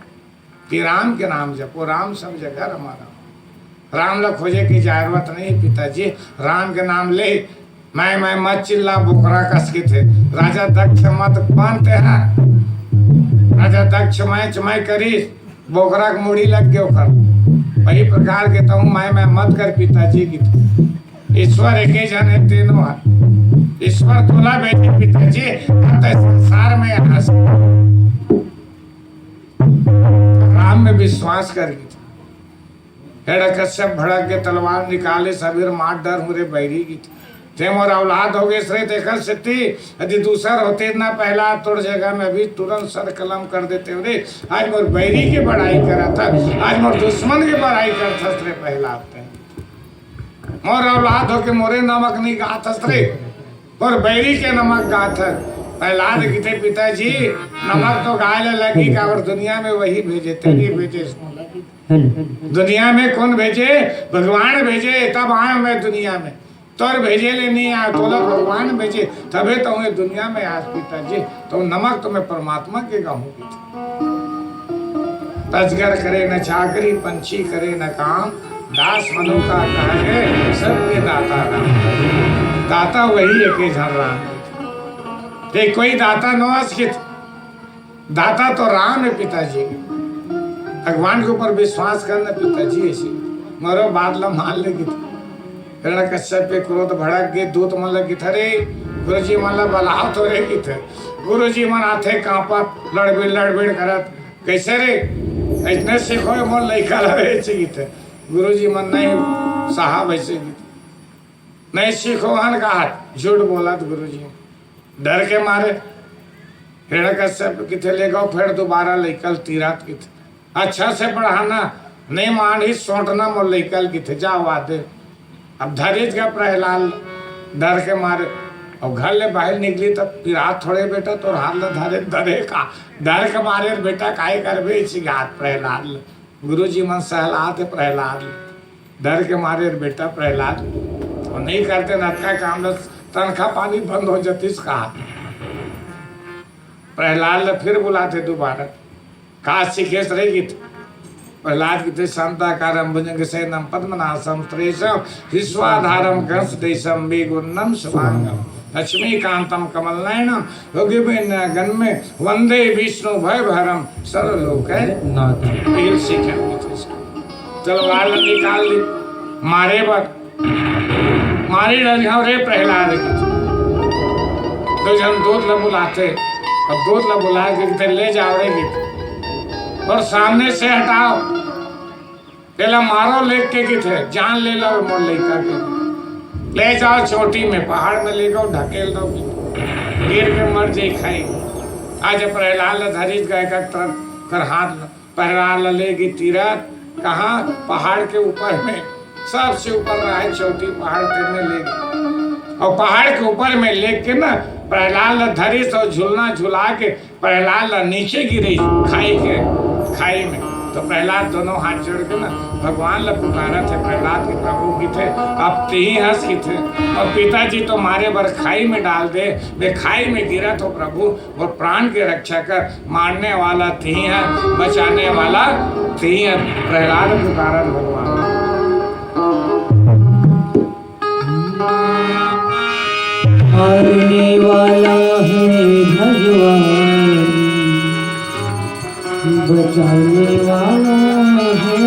कि राम के नाम जपो, राम सब जगह हमारा, राम ला खोजे की जरूरत नहीं पिताजी, राम के नाम ले। मैं मत चिल्ला बोकरा कस के थे, राजा दक्ष मत बनते हैं, राजा दक्ष मैं करी बोकरा के मुड़ी लग गयो कर, वही प्रकार के कहूँ मैं मत कर पिताजी की थे। ईश्वर एक ही जन है, तीनों है, ईश्वर तोला बेटे पिताजी संसार में हंस राम में विश्वास करगी कश्यप भड़क के तलवार निकाले सबीर मार डर मुरे बैरी की थे मोर औलाद हो गए सरे देखा सिद्धि यदि दूसर होते ना पहला तोड़ जगह में भी तुरंत सर कलम कर देते रे। आज मोर बैरी की बड़ाई करा था, आज मोर दुश्मन की बड़ाई करता रे पहला मोर औलाद हो के मोरे नमक नहीं गात रे, और बैरी के नमक गात है। प्रहलाद की थे पिताजी नमक तो गाय लगी का, और दुनिया में वही भेजे, तेरी भेजे दुनिया में कौन भेजे? भगवान भेजे, तब आया मैं दुनिया में, तोर भेजे ले नहीं आया, तोला भगवान भेजे तबे तो मैं दुनिया में आज पिताजी। तो नमक तो मैं परमात्मा के गाऊंगी। तजगर करे न चाकरी, पंछी करे न काम, दास मनु का कहे सबके दाता राम। दाता वही एक झर राम, एक कोई दाता नवास्कित, दाता तो राम है पिताजी। भगवान के ऊपर विश्वास करना पिताजी, ऐसी मरो बादल मान लेगी। कश्यप पे क्रोध भड़क गए, दूत मन लगी थे गुरु जी मन बलाव तो रे थे, गुरु जी मन आते कांपत लड़बिड़ करत, कैसे रे इतने सीखो मन लड़का लगे थे। गुरु जी मन नहीं साहब ऐसे नहीं सीखो हन कहा, झूठ बोला तो गुरु जी डर के मारे हिरण्यकश्यप किथे ले गो, फिर दोबारा लेकल तीरात की थे। अच्छा से पढ़ाना नहीं मान ही सोटना मोर लेकल की थे, जाओ आते। अब धरित का प्रहलाद डर के मारे, और घर ले बाहर निकली तब रात थोड़े बेटा तो हाथ ल धरे डरे का, डर के मारे बेटा काहे करबे इसी घात प्रहलाद। गुरु जी मन सहलात प्रहलाद, डर के मारे बेटा प्रहलाद और नहीं करते नटका काम, तनखा पानी बंद हो जाती इसका। प्रहलाद फिर बुलाते दोबारा, कहा सीखेस रहेगी। प्रहलाद की थे शांताकारम भुजंग सेनम पद्मनासम श्रेषम विश्वाधारम कंस देशम वेगुन्नम शुभांगम लक्ष्मीकांतम कमलनयनम योगी गण में वंदे विष्णु भय भरम सर्वलोक नाथ। तलवार निकाल ली, मारे बक मारी डरिया रे प्रहलाद की। तो जब दूध ल बुलाते, अब दूध ल बुला के ले जाओ रे गीत और सामने से हटाओ, पहला मारो लेके के किथे जान ले लो मोर लड़का के, ले जाओ चोटी में पहाड़ में ले जाओ ढकेल दो, गिर के मर जाए खाई। आज प्रहलाद धरी गए का तरफ कर हाथ प्रहलाद लेगी तीरथ, कहाँ पहाड़ के ऊपर में, सबसे ऊपर रहा है चोटी पहाड़ पे में ले गई, और पहाड़ के ऊपर में लेके ना प्रहलाद धरी तो झूलना झुला के प्रहलाद नीचे गिरी खाई में। तो प्रहलाद दोनों हाथ जोड़ के ना भगवान ला पुकारा थे, प्रहलाद के प्रभु की थे, अब ती हंस की थे, और पिताजी तो मारे बर खाई में डाल दे, वे खाई में गिरा तो प्रभु और प्राण के रक्षा कर, मारने वाला ती है बचाने वाला ती है, प्रहलाद पुकारा भगवान। मारने वाला है भगवान, बचाने वाला है,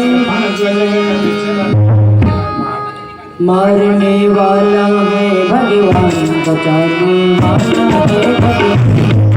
मारने वाला है भगवान, बचाने वाला है भगवान।